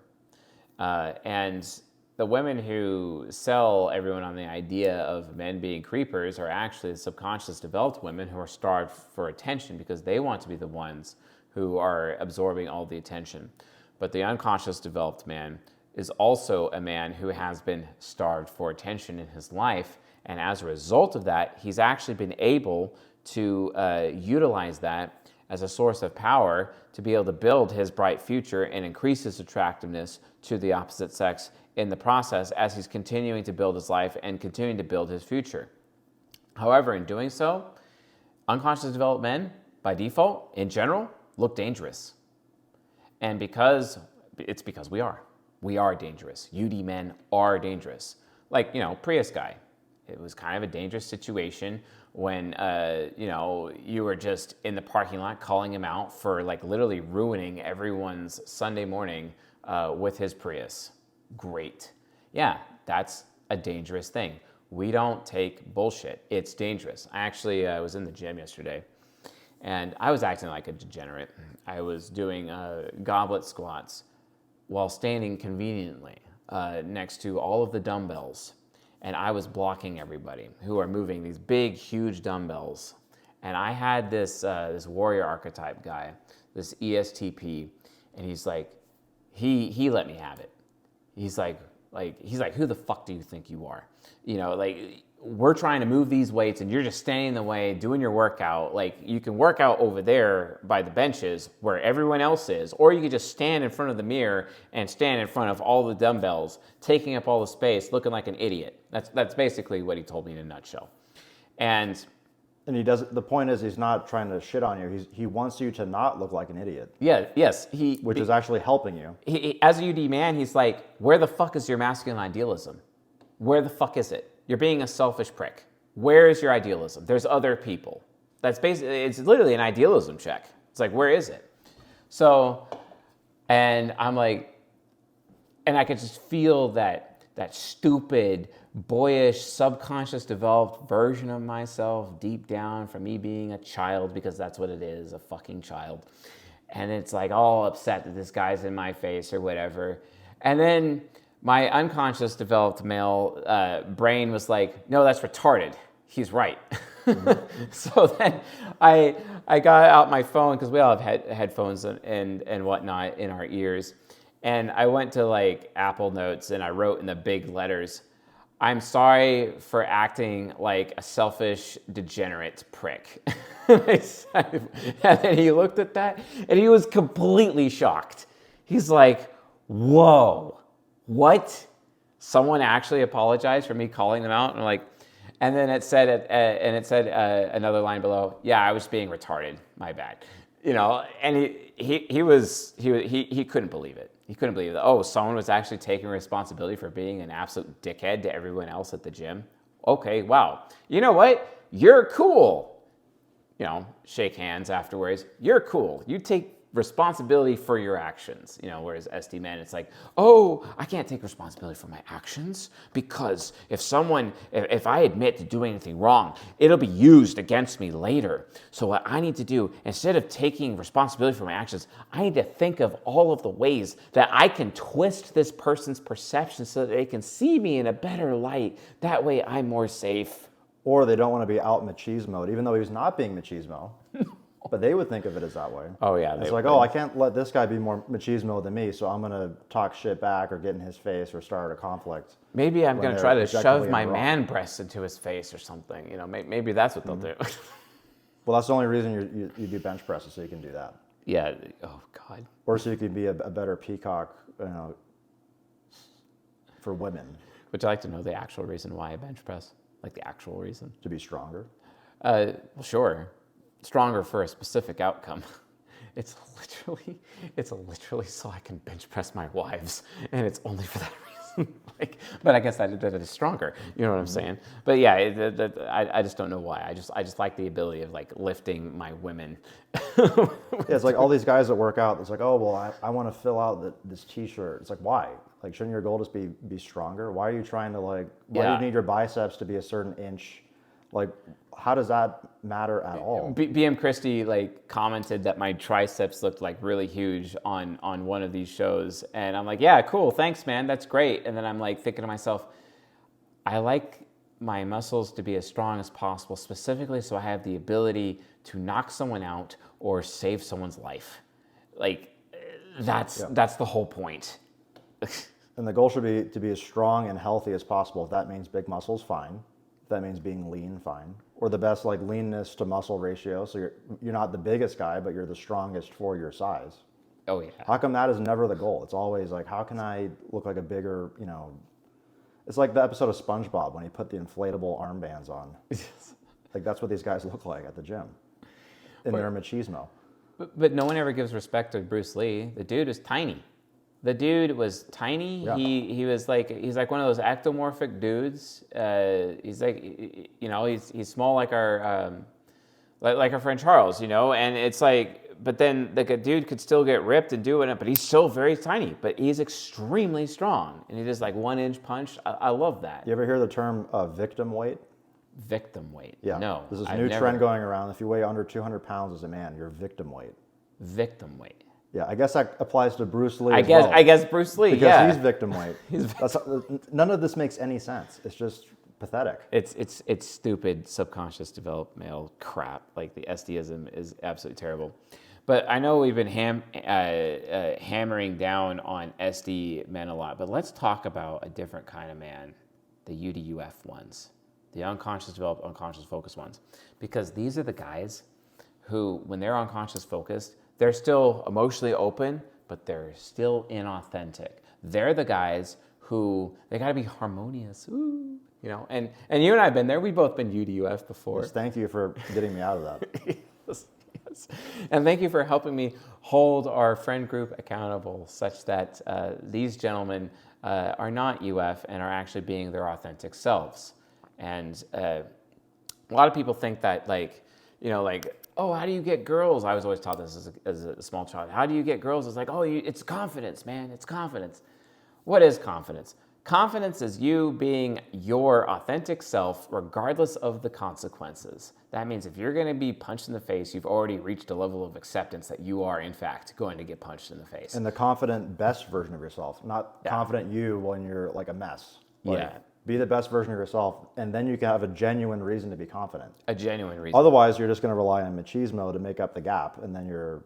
And the women who sell everyone on the idea of men being creepers are actually the subconscious developed women who are starved for attention because they want to be the ones who are absorbing all the attention. But the unconscious developed man is also a man who has been starved for attention in his life. And as a result of that, he's actually been able to utilize that as a source of power to be able to build his bright future and increase his attractiveness to the opposite sex in the process as he's continuing to build his life and continuing to build his future. However, in doing so, unconscious developed men, by default, in general, look dangerous. And because we are dangerous. UD men are dangerous. Like, Prius guy. It was kind of a dangerous situation when, you were just in the parking lot calling him out for like literally ruining everyone's Sunday morning with his Prius. Great. Yeah, that's a dangerous thing. We don't take bullshit. It's dangerous. I actually was in the gym yesterday, and I was acting like a degenerate. I was doing goblet squats while standing conveniently next to all of the dumbbells. And I was blocking everybody who are moving these big, huge dumbbells. And I had this warrior archetype guy, this ESTP, and he's like, he let me have it. He's like, who the fuck do you think you are? We're trying to move these weights and you're just standing in the way doing your workout. Like, you can work out over there by the benches where everyone else is, or you could just stand in front of the mirror and stand in front of all the dumbbells, taking up all the space, looking like an idiot. That's basically what he told me in a nutshell. And he does. The point is, he's not trying to shit on you. He wants you to not look like an idiot. Yeah. Yes. Which is actually helping you. He, as a UD man, he's like, where the fuck is your masculine idealism? Where the fuck is it? You're being a selfish prick. Where is your idealism? There's other people. That's basically, it's literally an idealism check. It's like, where is it? So, and I'm like, and I could just feel that stupid, boyish, subconscious developed version of myself deep down from me being a child, because that's what it is, a fucking child. And it's like all upset that this guy's in my face or whatever. And then my unconscious developed male brain was like, no, that's retarded. He's right. So then I got out my phone, because we all have headphones and whatnot in our ears. And I went to like Apple Notes and I wrote in the big letters, I'm sorry for acting like a selfish, degenerate prick. And then he looked at that and he was completely shocked. He's like, whoa, what? Someone actually apologized for me calling them out? And I'm like, And then it said, another line below, yeah, I was being retarded. My bad. You know, and he couldn't believe it. He couldn't believe that. Oh, someone was actually taking responsibility for being an absolute dickhead to everyone else at the gym. Okay, wow. You know what? You're cool. You know, shake hands afterwards. You're cool. You take responsibility for your actions, you know, whereas SD men, it's like, oh, I can't take responsibility for my actions because if I admit to doing anything wrong, it'll be used against me later. So what I need to do, instead of taking responsibility for my actions, I need to think of all of the ways that I can twist this person's perception so that they can see me in a better light. That way I'm more safe. Or they don't want to be out machismo, even though he was not being machismo. But they would think of it as that way. Oh, yeah. It's like, oh, I can't let this guy be more machismo than me, so I'm going to talk shit back or get in his face or start a conflict. Maybe I'm going to try to shove my man breasts into his face or something. You know, maybe that's what they'll do. Well, that's the only reason you do bench presses, so you can do that. Yeah. Oh, God. Or so you can be a better peacock, you know, for women. Would you like to know the actual reason why I bench press? Like the actual reason? To be stronger? Well, sure. Stronger for a specific outcome. It's literally so I can bench press my wives, and it's only for that reason. But I guess that is stronger. You know what I'm saying? But yeah, I just don't know why. I just like the ability of like lifting my women. Yeah, it's like all these guys that work out. It's like, oh well, I want to fill out this T-shirt. It's like, why? Like, shouldn't your goal just be stronger? Why are you trying to why do you need your biceps to be a certain inch? Like, how does that matter at all? BM Christie commented that my triceps looked like really huge on one of these shows, and I'm like, yeah, cool, thanks, man, that's great. And then I'm like thinking to myself, I like my muscles to be as strong as possible, specifically so I have the ability to knock someone out or save someone's life. Like, that's the whole point. And the goal should be to be as strong and healthy as possible. If that means big muscles, fine. If that means being lean, fine. Or the best leanness to muscle ratio. So you're not the biggest guy, but you're the strongest for your size. Oh yeah. How come that is never the goal? It's always like, how can I look like a bigger, you know? It's like the episode of SpongeBob when he put the inflatable armbands on. Like, that's what these guys look like at the gym in their machismo. But no one ever gives respect to Bruce Lee. The dude is tiny. The dude was tiny. Yeah. He's like one of those ectomorphic dudes. He's like, you know, he's small like our friend Charles, you know. And it's like, but then like a dude could still get ripped and do it, but he's still very tiny. But he's extremely strong, and he does like 1-inch punch. I love that. You ever hear the term victim weight? Victim weight? Yeah. No. There's this new trend going around. If you weigh under 200 pounds as a man, you're victim weight. Victim weight. Yeah, I guess that applies to Bruce Lee. I guess Bruce Lee. Because he's victim weight. None of this makes any sense. It's just pathetic. It's stupid subconscious developed male crap. Like the SDism is absolutely terrible. But I know we've been hammering down on SD men a lot. But let's talk about a different kind of man, the UDUF ones, the unconscious developed, unconscious focused ones, because these are the guys who, when they're unconscious focused, they're still emotionally open, but they're still inauthentic. They're the guys who, they gotta be harmonious, ooh, you know, and you and I have been there, we've both been UDUF before. Yes, thank you for getting me out of that. Yes. And thank you for helping me hold our friend group accountable such that these gentlemen are not UF and are actually being their authentic selves. And a lot of people think that oh, how do you get girls? I was always taught this as a small child. How do you get girls? It's like, oh, it's confidence, man. It's confidence. What is confidence? Confidence is you being your authentic self regardless of the consequences. That means if you're going to be punched in the face, you've already reached a level of acceptance that you are, in fact, going to get punched in the face. And the confident best version of yourself, not confident you when you're like a mess. Be the best version of yourself, and then you can have a genuine reason to be confident. A genuine reason. Otherwise, you're just going to rely on machismo to make up the gap, and then you're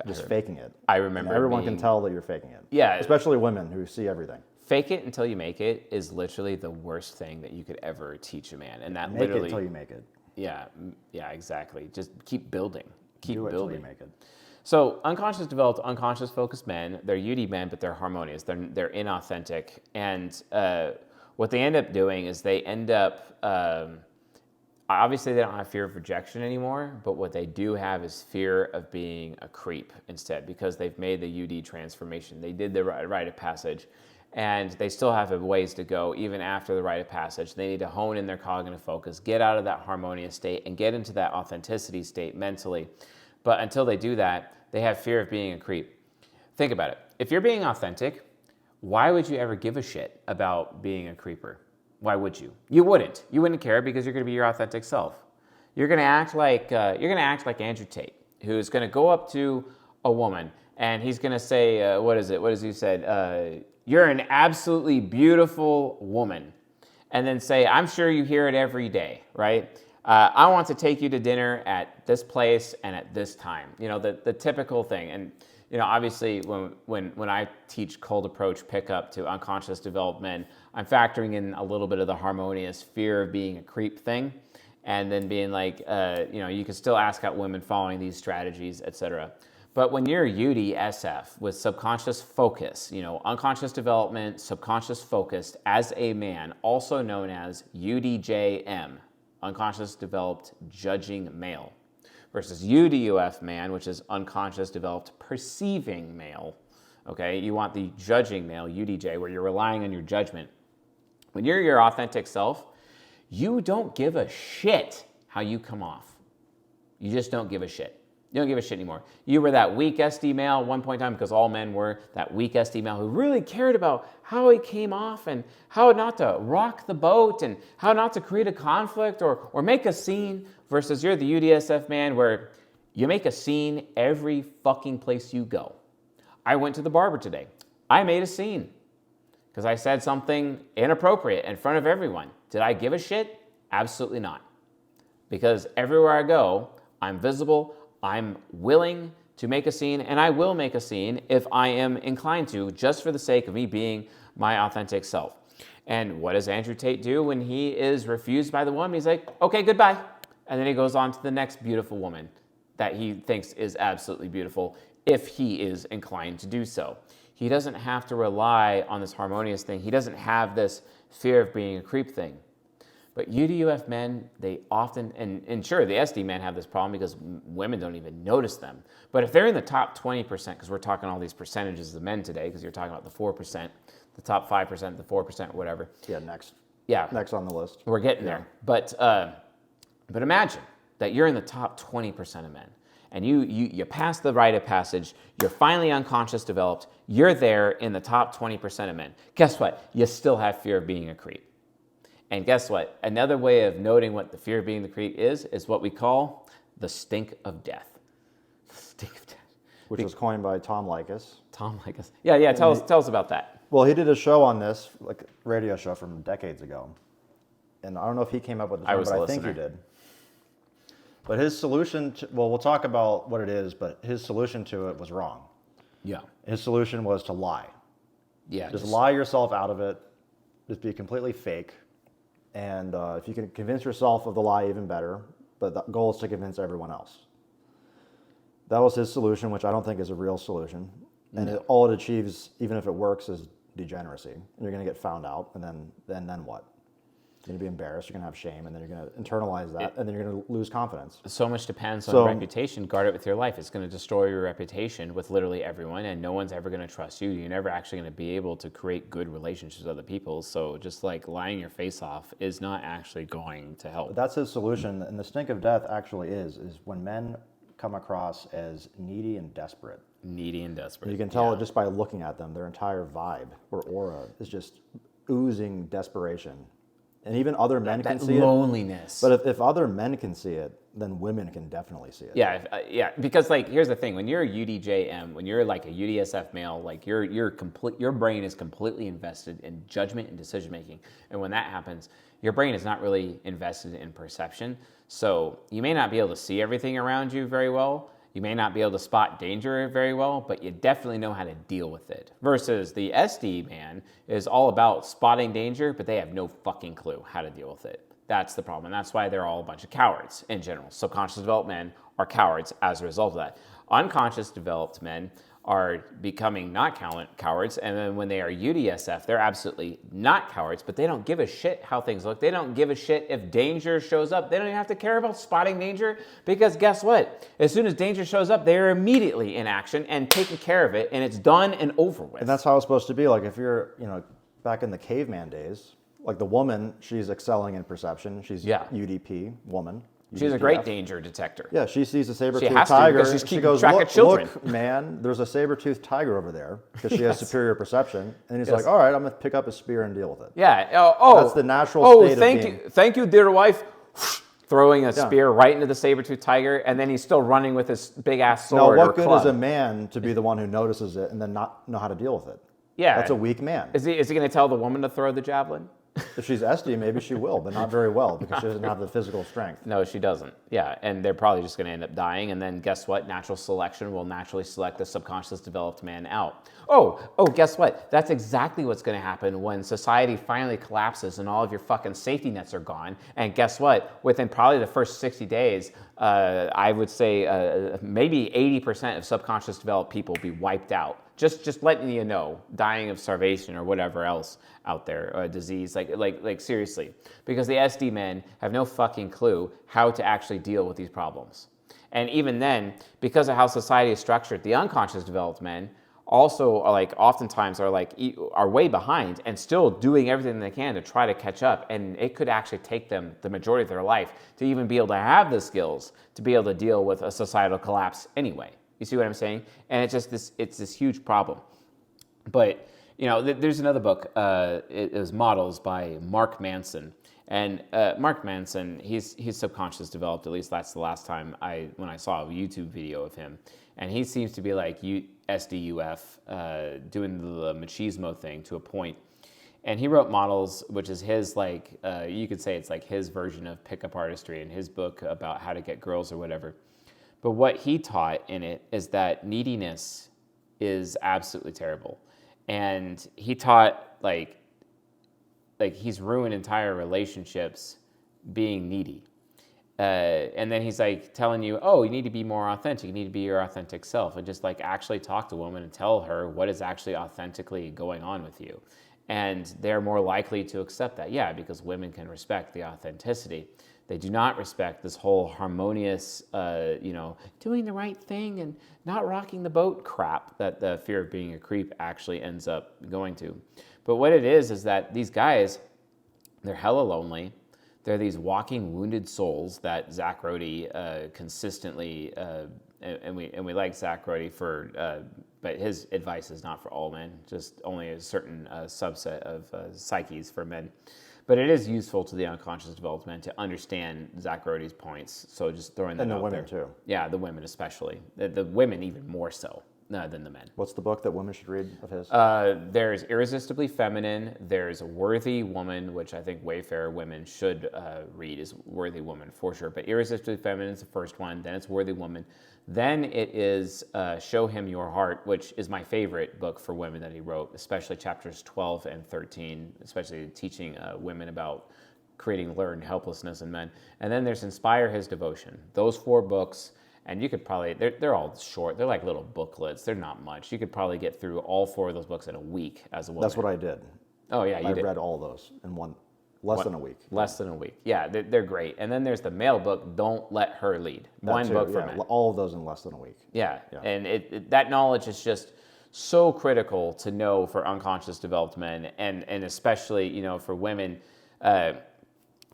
just faking it. I remember and everyone can tell that you're faking it. Yeah. Especially women who see everything. Fake it until you make it is literally the worst thing that you could ever teach a man. And that make literally... it until you make it. Yeah, exactly. Just keep building. Keep Do it building. Until you make it. So unconscious developed, unconscious focused men, they're UD men, but they're harmonious. They're inauthentic. And what they end up doing is they end up, obviously they don't have fear of rejection anymore, but what they do have is fear of being a creep instead, because they've made the UD transformation. They did the rite of passage, and they still have a ways to go even after the rite of passage. They need to hone in their cognitive focus, get out of that harmonious state, and get into that authenticity state mentally. But until they do that, they have fear of being a creep. Think about it. If you're being authentic, why would you ever give a shit about being a creeper? Why would you? You wouldn't. You wouldn't care because you're going to be your authentic self. You're going to act like Andrew Tate, who's going to go up to a woman and he's going to say, what is it? What has he said? You're an absolutely beautiful woman. And then say, I'm sure you hear it every day, right? I want to take you to dinner at this place and at this time. You know, the typical thing. And you know, obviously, when I teach cold approach pickup to unconscious development, I'm factoring in a little bit of the harmonious fear of being a creep thing, and then being like, you know, you can still ask out women following these strategies, etc. But when you're UDSF with subconscious focus, you know, unconscious development, subconscious focused as a man, also known as UDJM, unconscious developed judging male, versus UDUF man, which is unconscious developed perceiving male. Okay, you want the judging male, UDJ, where you're relying on your judgment. When you're your authentic self, you don't give a shit how you come off. You just don't give a shit. You don't give a shit anymore. You were that weak SD male at one point in time, because all men were that weak SD male who really cared about how he came off and how not to rock the boat and how not to create a conflict or make a scene, versus you're the UDSF man where you make a scene every fucking place you go. I went to the barber today. I made a scene because I said something inappropriate in front of everyone. Did I give a shit? Absolutely not. Because everywhere I go, I'm visible, I'm willing to make a scene, and I will make a scene if I am inclined to, just for the sake of me being my authentic self. And what does Andrew Tate do when he is refused by the woman? He's like, okay, goodbye. And then he goes on to the next beautiful woman that he thinks is absolutely beautiful, if he is inclined to do so. He doesn't have to rely on this harmonious thing. He doesn't have this fear of being a creep thing. But UDUF men, they often, and sure, the SD men have this problem because women don't even notice them. But if they're in the top 20%, because we're talking all these percentages of men today, because you're talking about the 4%, the top 5%, the 4%, whatever. Yeah, next. Yeah. Next on the list. We're getting there. But imagine that you're in the top 20% of men, and you pass the rite of passage, you're finally unconscious developed, you're there in the top 20% of men. Guess what? You still have fear of being a creep. And guess what? Another way of noting what the fear of being the creep is what we call the stink of death. The stink of death. Which was coined by Tom Likas. Tom Likas. Yeah, tell us about that. Well, he did a show on this, like a radio show from decades ago. And I don't know if he came up with the term, but I think he did. But his solution, we'll talk about what it is, but his solution to it was wrong. Yeah. His solution was to lie. Yeah. Just lie yourself out of it. Just be completely fake. And if you can convince yourself of the lie, even better. But the goal is to convince everyone else. That was his solution, which I don't think is a real solution. And all it achieves, even if it works, is degeneracy. And you're going to get found out, and then what? You're going to be embarrassed, you're going to have shame, and then you're going to internalize that, and then you're going to lose confidence. So much depends on reputation. Guard it with your life. It's going to destroy your reputation with literally everyone, and no one's ever going to trust you. You're never actually going to be able to create good relationships with other people. So just like lying your face off is not actually going to help. But that's his solution, and the stink of death actually is when men come across as needy and desperate. Needy and desperate. And you can tell it just by looking at them. Their entire vibe or aura is just oozing desperation. And even other men can see loneliness. it. But if other men can see it, then women can definitely see it. Yeah. Because like, here's the thing: when you're a UDJM, when you're like a UDSF male, like your brain is completely invested in judgment and decision making. And when that happens, your brain is not really invested in perception. So you may not be able to see everything around you very well. You may not be able to spot danger very well, but you definitely know how to deal with it. Versus the SD man is all about spotting danger, but they have no fucking clue how to deal with it. That's the problem. And that's why they're all a bunch of cowards in general. Subconscious developed men are cowards as a result of that. Unconscious developed men are becoming not cowards, and then when they are UDSF, they're absolutely not cowards, but they don't give a shit how things look. They don't give a shit if danger shows up. They don't even have to care about spotting danger, because guess what? As soon as danger shows up, they are immediately in action and taking care of it, and it's done and over with. And that's how it's supposed to be. Like if you're, back in the caveman days, like the woman, she's excelling in perception. She's UDP, woman. She's a great danger detector. Yeah, she sees a saber-toothed has to, tiger. because she's She keeping goes, track of children. Look, man, there's a saber-toothed tiger over there, because she has superior perception. And he's like, all right, I'm going to pick up a spear and deal with it. Yeah. That's the natural state of being. Thank you, dear wife. Throwing a spear right into the saber-toothed tiger, and then he's still running with his big-ass sword. Now, what or good club. is a man to be the one who notices it and then not know how to deal with it? Yeah. That's a weak man. Is he going to tell the woman to throw the javelin? If she's SD, maybe she will, but not very well, because she doesn't have the physical strength. No, she doesn't. Yeah, and they're probably just going to end up dying. And then guess what? Natural selection will naturally select the subconscious developed man out. Oh, guess what? That's exactly what's going to happen when society finally collapses and all of your fucking safety nets are gone. And guess what? Within probably the first 60 days, I would say maybe 80% of subconscious developed people will be wiped out. Just letting you know, dying of starvation or whatever else out there, or a disease, like seriously, because the SD men have no fucking clue how to actually deal with these problems. And even then, because of how society is structured, the unconscious developed men also are oftentimes are way behind and still doing everything they can to try to catch up. And it could actually take them the majority of their life to even be able to have the skills to be able to deal with a societal collapse anyway. You see what I'm saying? And it's this huge problem. But, there's another book. It was Models by Mark Manson. And Mark Manson, he's subconscious developed. At least that's the last time when I saw a YouTube video of him. And he seems to be like SDUF, doing the machismo thing to a point. And he wrote Models, which is his, you could say it's like his version of pickup artistry, in his book about how to get girls or whatever. But what he taught in it is that neediness is absolutely terrible. And he taught, like he's ruined entire relationships being needy. And then he's telling you, you need to be more authentic. You need to be your authentic self. And just actually talk to a woman and tell her what is actually authentically going on with you. And they're more likely to accept that. Yeah, because women can respect the authenticity. They do not respect this whole harmonious, doing the right thing and not rocking the boat crap that the fear of being a creep actually ends up going to. But what it is that these guys, they're hella lonely. They're these walking wounded souls that Zach Rody consistently, and we like Zach Rody but his advice is not for all men, just only a certain subset of psyches for men. But it is useful to the unconscious developed men to understand Zach Rody's points. So just throwing that out there. And the women too. Yeah, the women especially. The women even more so than the men. What's the book that women should read of his? There's Irresistibly Feminine. There's Worthy Woman, which I think Wayfarer women should read, is Worthy Woman for sure. But Irresistibly Feminine is the first one. Then it's Worthy Woman. Then it is Show Him Your Heart, which is my favorite book for women that he wrote, especially chapters 12 and 13, especially teaching women about creating learned helplessness in men. And then there's Inspire His Devotion. Those 4 books, and you could probably, they're all short. They're like little booklets. They're not much. You could probably get through all 4 of those books in a week as a woman. That's what I did. Oh, yeah, I read all those in less than a week. Less than a week. Yeah, they're great. And then there's the male book, Don't Let Her Lead. One book for men. All of those in less than a week. Yeah. And that knowledge is just so critical to know for unconscious developed men, and especially, for women.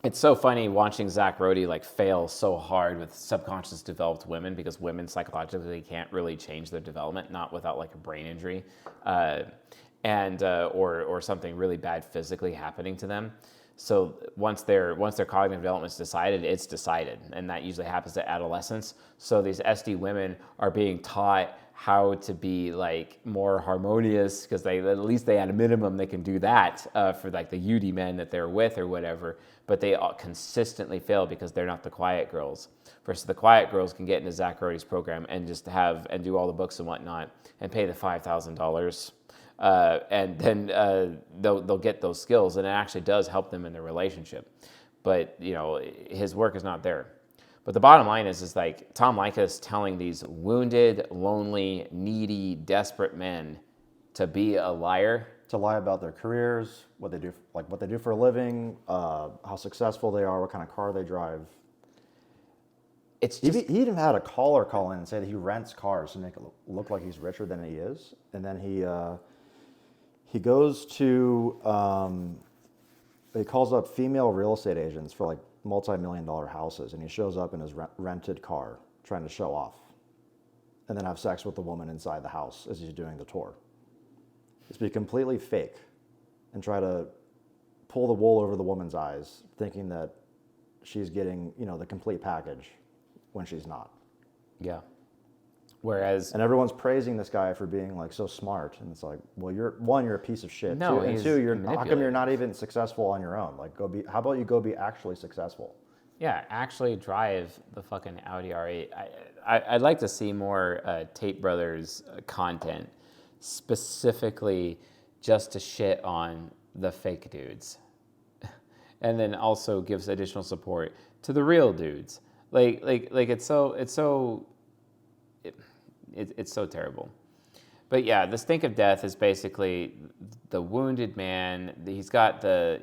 It's so funny watching Zach Rody fail so hard with subconscious developed women, because women psychologically can't really change their development, not without a brain injury, or something really bad physically happening to them. So once their cognitive development is decided, it's decided, and that usually happens at adolescence. So these SD women are being taught how to be more harmonious, because at least at a minimum they can do that for the UD men that they're with or whatever. But they consistently fail because they're not the quiet girls. Versus the quiet girls can get into Zach Rody's program and just do all the books and whatnot and pay the $5,000. And then they'll get those skills, and it actually does help them in their relationship. But his work is not there. But the bottom line is like Tom Likas telling these wounded, lonely, needy, desperate men to be a liar. To lie about their careers, what they do, like what they do for a living, how successful they are, what kind of car they drive. It's He just even had a caller call in and say that he rents cars to make it look like he's richer than he is, and then he goes to he calls up female real estate agents for like multi-million-dollar houses, and he shows up in his rented car trying to show off, and then have sex with the woman inside the house as he's doing the tour. It's be completely fake and try to pull the wool over the woman's eyes, thinking that she's getting, the complete package when she's not. yeah. Whereas And everyone's praising this guy for being like so smart, and it's like, well, you're a piece of shit. No, Two, and he's two, how come you're manipulating. not even successful on your own? Like, how about you go be actually successful? yeah, actually drive the fucking Audi R8. I'd like to see more Tate Brothers content, specifically just to shit on the fake dudes, and then also gives additional support to the real dudes. Like it's so terrible. But yeah, the stink of death is basically the wounded man. He's got the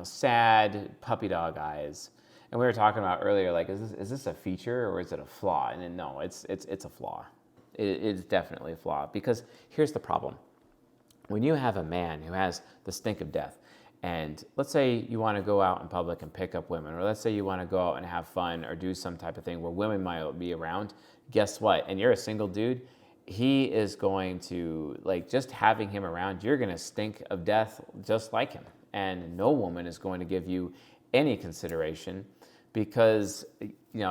sad puppy dog eyes. And we were talking about earlier, like, is this a feature or is it a flaw? And then no, it's a flaw. It's definitely a flaw, because here's the problem. When you have a man who has the stink of death, and let's say you want to go out in public and pick up women, or let's say you want to go out and have fun or do some type of thing where women might be around, guess what? And you're a single dude, he is going to, like, just having him around, you're going to stink of death just like him. And no woman is going to give you any consideration, because,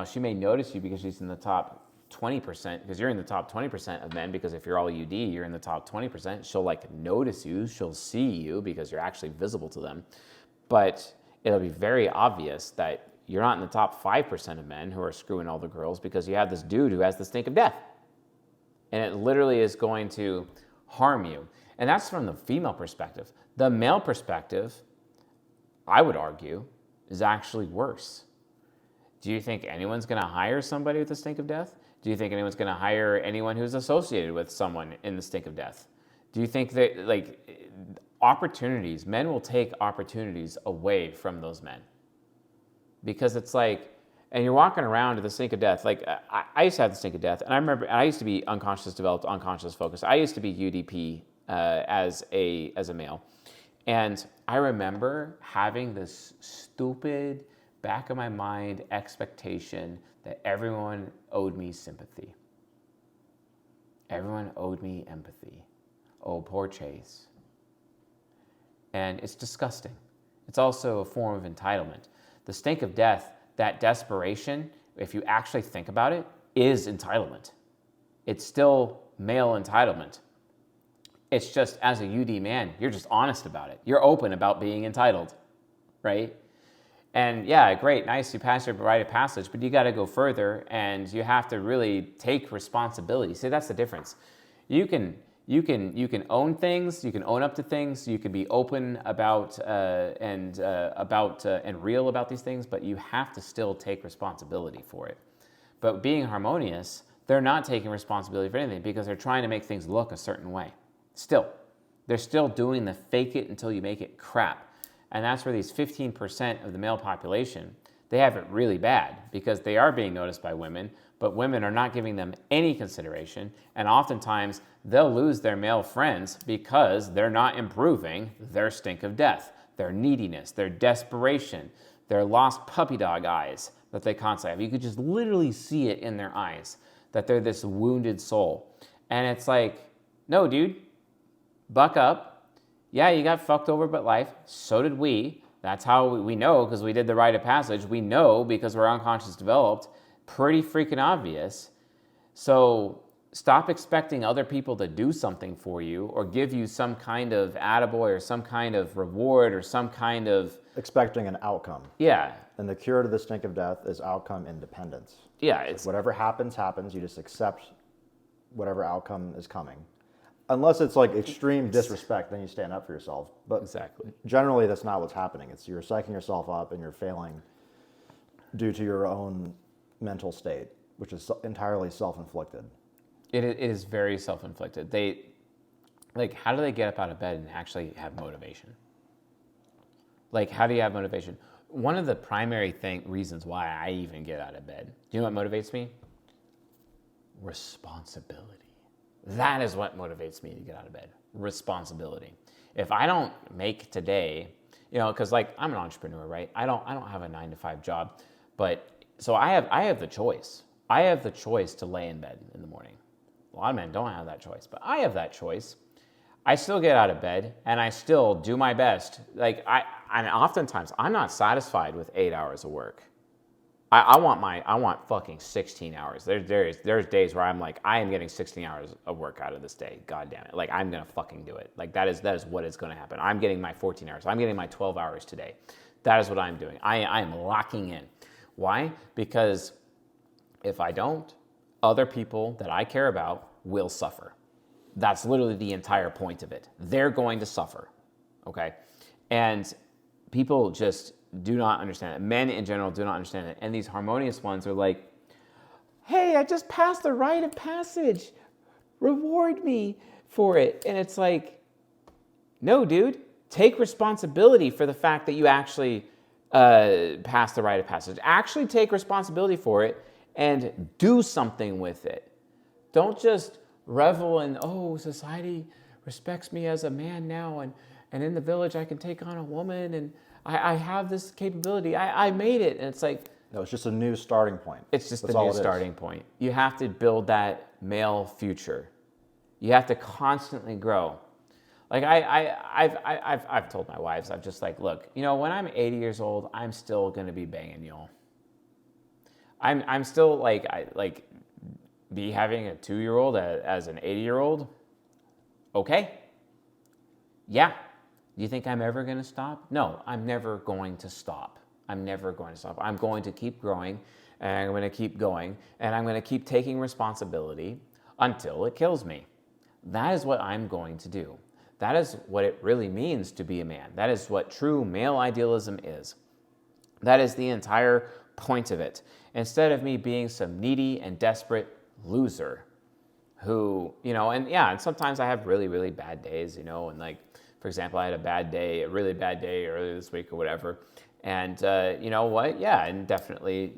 she may notice you because she's in the top 20%, because you're in the top 20% of men, because if you're all UD, you're in the top 20%. She'll notice you, she'll see you because you're actually visible to them. But it'll be very obvious that you're not in the top 5% of men who are screwing all the girls, because you have this dude who has the stink of death. And it literally is going to harm you. And that's from the female perspective. The male perspective, I would argue, is actually worse. Do you think anyone's going to hire somebody with the stink of death? Do you think anyone's going to hire anyone who's associated with someone in the stink of death? Do you think that, opportunities, men will take opportunities away from those men? Because it's like, and you're walking around with the stink of death. I used to have the stink of death, and I remember I used to be unconscious developed, unconscious focused. I used to be UDP as a male. And I remember having this stupid back of my mind expectation that everyone owed me sympathy. Everyone owed me empathy. Oh, poor Chase. And it's disgusting. It's also a form of entitlement. The stink of death, that desperation, if you actually think about it, is entitlement. It's still male entitlement. It's just, as a UD man, you're just honest about it. You're open about being entitled, right? And yeah, great, nice, you pass your rite of passage, but you got to go further, and you have to really take responsibility. See, that's the difference. You can own things, you can own up to things, you can be open about and real about these things, but you have to still take responsibility for it. But being harmonious, they're not taking responsibility for anything because they're trying to make things look a certain way. Still, they're still doing the fake it until you make it crap. And that's where these 15% of the male population, they have it really bad, because they are being noticed by women, but women are not giving them any consideration. And oftentimes they'll lose their male friends because they're not improving their stink of death, their neediness, their desperation, their lost puppy dog eyes that they constantly have. You could just literally see it in their eyes that they're this wounded soul. And it's like, no, dude, buck up. Yeah, you got fucked over by life. So did we. That's how we know, because we did the rite of passage. We know because we're unconscious developed. Pretty freaking obvious. So stop expecting other people to do something for you or give you some kind of attaboy or some kind of reward or some kind of... Expecting an outcome. Yeah. And the cure to the stink of death is outcome independence. Yeah. It's... Whatever happens, happens. You just accept whatever outcome is coming. Unless it's like extreme disrespect, then you stand up for yourself. But exactly. Generally, that's not what's happening. It's you're psyching yourself up and you're failing due to your own mental state, which is entirely self-inflicted. It is very self-inflicted. Like, how do they get up out of bed and actually have motivation? Like, how do you have motivation? One of the primary reasons why I even get out of bed, do you know what motivates me? Responsibility. That is what motivates me to get out of bed. Responsibility. If I don't make today, because like I'm an entrepreneur, right? I don't have a 9-to-5 job, but so I have the choice. I have the choice to lay in bed in the morning. A lot of men don't have that choice, but I have that choice. I still get out of bed and I still do my best. And oftentimes I'm not satisfied with 8 hours of work. I want fucking 16 hours. There's days where I'm like, I am getting 16 hours of work out of this day. God damn it. Like, I'm going to fucking do it. Like, that is what is going to happen. I'm getting my 14 hours. I'm getting my 12 hours today. That is what I'm doing. I am locking in. Why? Because if I don't, other people that I care about will suffer. That's literally the entire point of it. They're going to suffer. Okay? And people just do not understand it. Men in general do not understand it. And these harmonious ones are like, hey, I just passed the rite of passage. Reward me for it. And it's like, no, dude. Take responsibility for the fact that you actually passed the rite of passage. Actually take responsibility for it and do something with it. Don't just revel in, society respects me as a man now, and in the village I can take on a woman, and I have this capability. I made it. And it's like, no, it's just a new starting point. It's just a new starting point. You have to build that male future. You have to constantly grow. Like I've told my wives, I'm just like, look, when I'm 80 years old, I'm still gonna be banging y'all. I'm still be having a 2-year-old as an 80-year-old. Okay. Yeah. Do you think I'm ever going to stop? No, I'm never going to stop. I'm never going to stop. I'm going to keep growing, and I'm going to keep going, and I'm going to keep taking responsibility until it kills me. That is what I'm going to do. That is what it really means to be a man. That is what true male idealism is. That is the entire point of it. Instead of me being some needy and desperate loser who, and sometimes I have really, really bad days, and like, for example, I had a really bad day earlier this week or whatever. And you know what? Yeah, and definitely,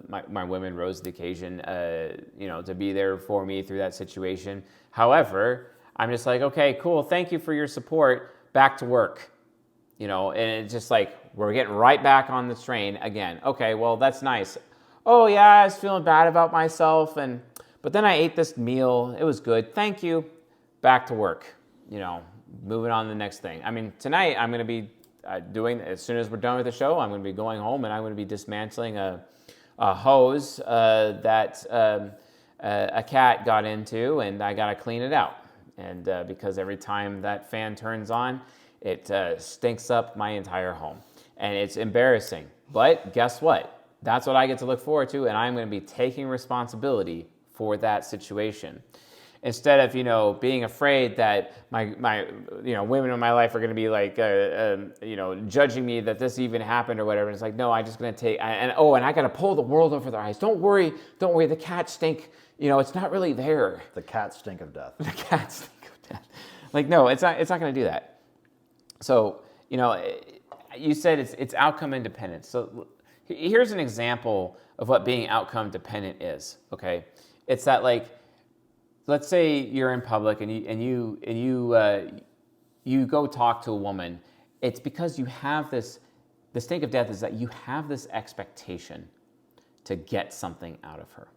my women rose to the occasion, to be there for me through that situation. However, I'm just like, okay, cool. Thank you for your support. Back to work. And it's just like, we're getting right back on the train again. Okay, well, that's nice. Oh yeah, I was feeling bad about myself, but then I ate this meal. It was good. Thank you. Back to work. Moving on to the next thing. I mean, tonight I'm going to be doing, as soon as we're done with the show, I'm going to be going home and I'm going to be dismantling a hose that a cat got into, and I got to clean it out. And because every time that fan turns on, it stinks up my entire home. And it's embarrassing. But guess what? That's what I get to look forward to, and I'm going to be taking responsibility for that situation. Instead of, being afraid that my women in my life are going to be like, judging me that this even happened or whatever. And it's like, no, I'm just going to take, and I got to pull the world over their eyes. Don't worry, the cats stink. It's not really there. The cats stink of death. The cats stink of death. Like, no, it's not going to do that. So, you said it's outcome independent. So here's an example of what being outcome dependent is, okay? It's that, like, let's say you're in public and you go talk to a woman. It's because you have the stink of death is that you have this expectation to get something out of her.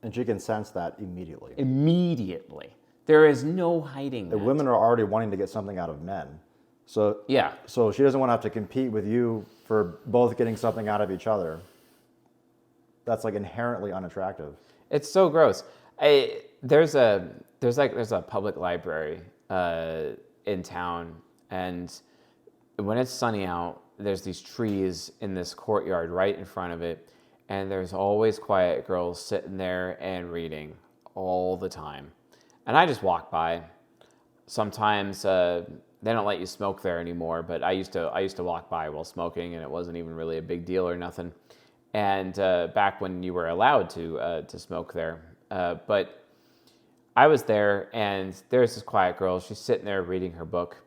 And she can sense that immediately. Immediately. There is no hiding that. The women are already wanting to get something out of men. So yeah. So she doesn't want to have to compete with you for both getting something out of each other. That's like inherently unattractive. It's so gross. There's a public library in town, and when it's sunny out, there's these trees in this courtyard right in front of it, and there's always quiet girls sitting there and reading all the time. And I just walk by. Sometimes, they don't let you smoke there anymore, but I used to walk by while smoking, and it wasn't even really a big deal or nothing. And back when you were allowed to smoke there, but I was there, and there's this quiet girl. She's sitting there reading her book,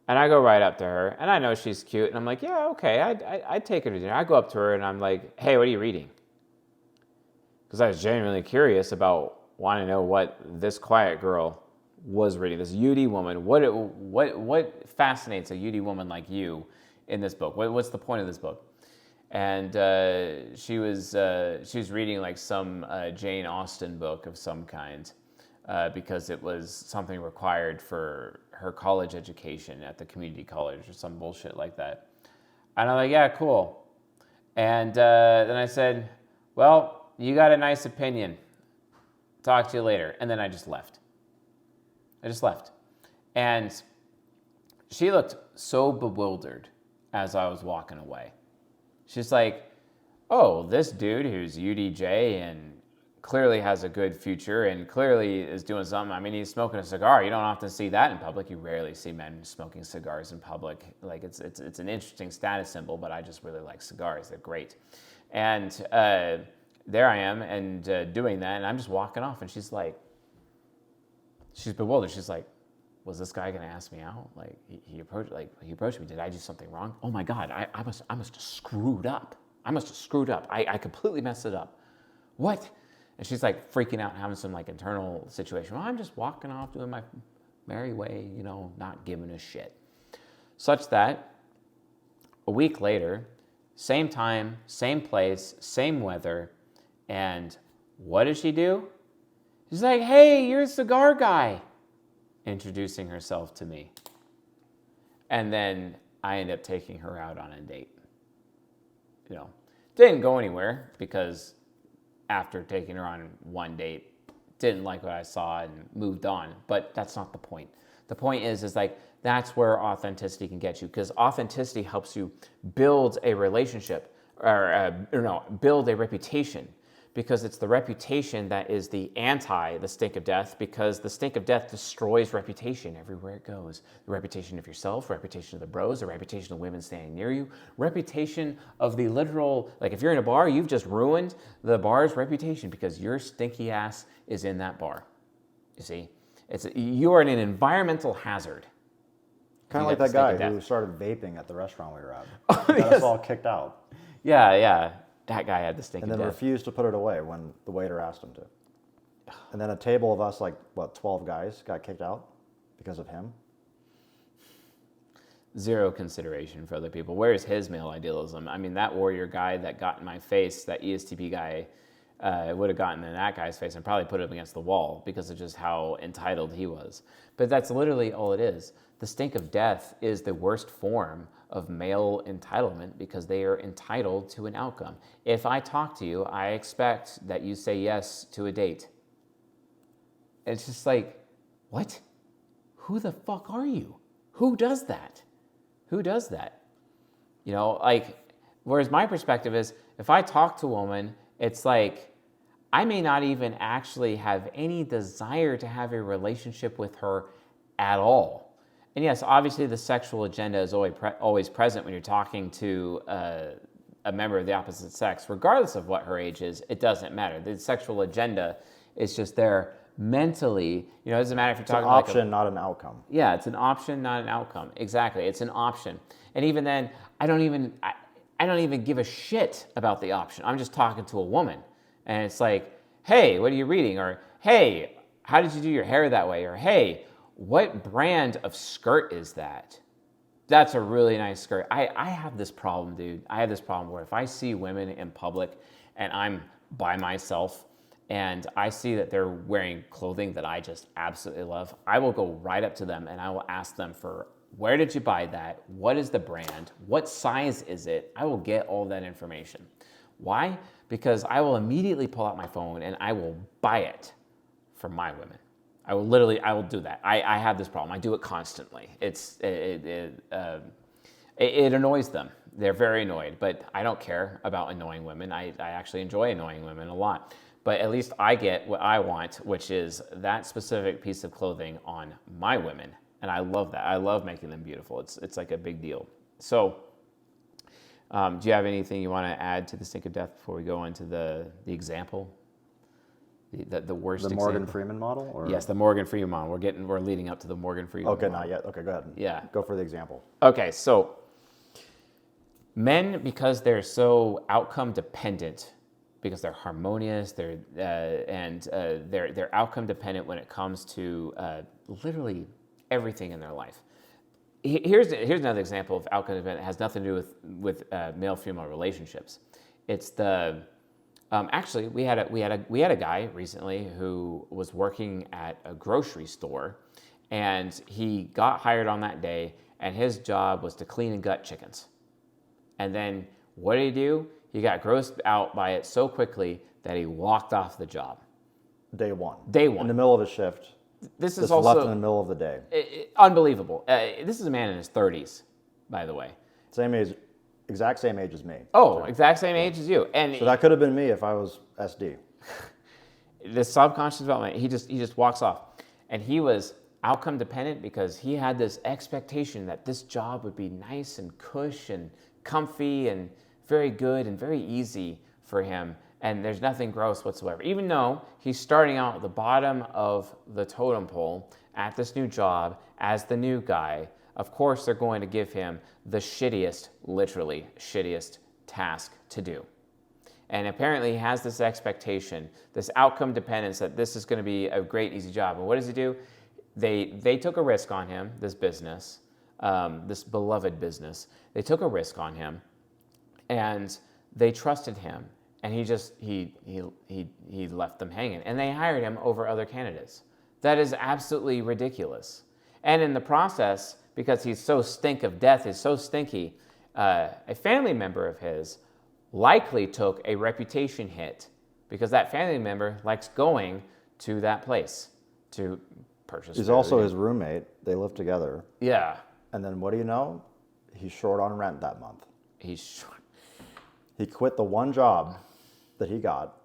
and I go right up to her, and I know she's cute, and I'm like, yeah, okay, I'd take her to dinner. I go up to her, and I'm like, hey, what are you reading? Because I was genuinely curious about wanting to know what this quiet girl was reading. This Yuri woman. What fascinates a Yuri woman like you in this book? What's the point of this book? And she was reading like some Jane Austen book of some kind. Because it was something required for her college education at the community college or some bullshit like that. And I'm like, yeah, cool. And then I said, well, you got a nice opinion. Talk to you later. And then I just left. And she looked so bewildered as I was walking away. She's like, oh, this dude who's UDJ and clearly has a good future and clearly is doing something. I mean, he's smoking a cigar. You don't often see that in public. You rarely see men smoking cigars in public. Like it's an interesting status symbol, but I just really like cigars. They're great. And there I am and doing that, and I'm just walking off, and she's bewildered. She's like, was this guy going to ask me out? Like he approached me. Did I do something wrong? Oh my God, I must have screwed up. I completely messed it up. What? And she's like freaking out and having some like internal situation. Well, I'm just walking off doing my merry way, not giving a shit. Such that a week later, same time, same place, same weather, and what does she do? She's like, hey, you're a cigar guy, introducing herself to me. And then I end up taking her out on a date. Didn't go anywhere because after taking her on one date, didn't like what I saw and moved on. But that's not the point. The point is like, that's where authenticity can get you, because authenticity helps you build a relationship or build a reputation, because it's the reputation that is the stink of death, because the stink of death destroys reputation everywhere it goes. The reputation of yourself, reputation of the bros, the reputation of women standing near you, reputation of the literal, like if you're in a bar, you've just ruined the bar's reputation because your stinky ass is in that bar. You see? You are an environmental hazard. Kind of like that guy who started vaping at the restaurant we were at. Got Yes. us all kicked out. Yeah. That guy had the stink of death. And then refused to put it away when the waiter asked him to. And then a table of us, 12 guys, got kicked out because of him. Zero consideration for other people. Where's his male idealism? I mean, that warrior guy that got in my face, that ESTP guy, would have gotten in that guy's face and probably put him against the wall because of just how entitled he was. But that's literally all it is. The stink of death is the worst form of male entitlement because they are entitled to an outcome. If I talk to you, I expect that you say yes to a date. It's just like, what? Who the fuck are you? Who does that? Whereas my perspective is, if I talk to a woman, it's like, I may not even actually have any desire to have a relationship with her at all. And yes, obviously the sexual agenda is always present when you're talking to a member of the opposite sex, regardless of what her age is. It doesn't matter. The sexual agenda is just there mentally. It doesn't matter if you're talking about... It's an option, not an outcome. Yeah, it's an option, not an outcome. Exactly, it's an option. And even then, I don't even give a shit about the option. I'm just talking to a woman, and it's like, hey, what are you reading? Or hey, how did you do your hair that way? Or hey, what brand of skirt is that? That's a really nice skirt. I have this problem, dude. I have this problem where if I see women in public and I'm by myself and I see that they're wearing clothing that I just absolutely love, I will go right up to them and I will ask them for, where did you buy that? What is the brand? What size is it? I will get all that information. Why? Because I will immediately pull out my phone and I will buy it for my women. I will do that. I have this problem. I do it constantly. It annoys them. They're very annoyed, but I don't care about annoying women. I actually enjoy annoying women a lot. But at least I get what I want, which is that specific piece of clothing on my women, And I love that. I love making them beautiful. It's like a big deal. So do you have anything you want to add to the stink of death before we go into the example? The worst The example? Morgan Freeman model? Or? Yes, the Morgan Freeman model. We're leading up to the Morgan Freeman Okay, model. not yet. Okay, go ahead. Yeah. Go for the example. Okay, so men, because they're so outcome dependent, because they're harmonious, they're outcome dependent when it comes to literally everything in their life. Here's another example of outcome dependent. It has nothing to do with male-female relationships. It's the actually we had a guy recently who was working at a grocery store, and he got hired on that day, and his job was to clean and gut chickens. And then what did he do? He got grossed out by it so quickly that he walked off the job. Day one. In the middle of his shift. This is Just also left in the middle of the day. Unbelievable. This is a man in his 30s, by the way. Same age, exact same age as me. Oh, So- exact same age as you. And So that could have been me if I was SD. the subconscious development, he just walks off. And he was outcome dependent because he had this expectation that this job would be nice and cush and comfy and very good and very easy for him. And there's nothing gross whatsoever. Even though he's starting out at the bottom of the totem pole at this new job as the new guy, of course they're going to give him the shittiest, literally shittiest task to do. And apparently he has this expectation, this outcome dependence that this is going to be a great, easy job. And what does he do? They took a risk on him, this business, this beloved business. They took a risk on him, and they trusted him. And he left them hanging. And they hired him over other candidates. That is absolutely ridiculous. And in the process, because he's so stink of death, he's so stinky, a family member of his likely took a reputation hit because that family member likes going to that place to purchase He's food. also his roommate. They live together. Yeah. And then what do you know? He's short on rent that month. He quit the one job that he got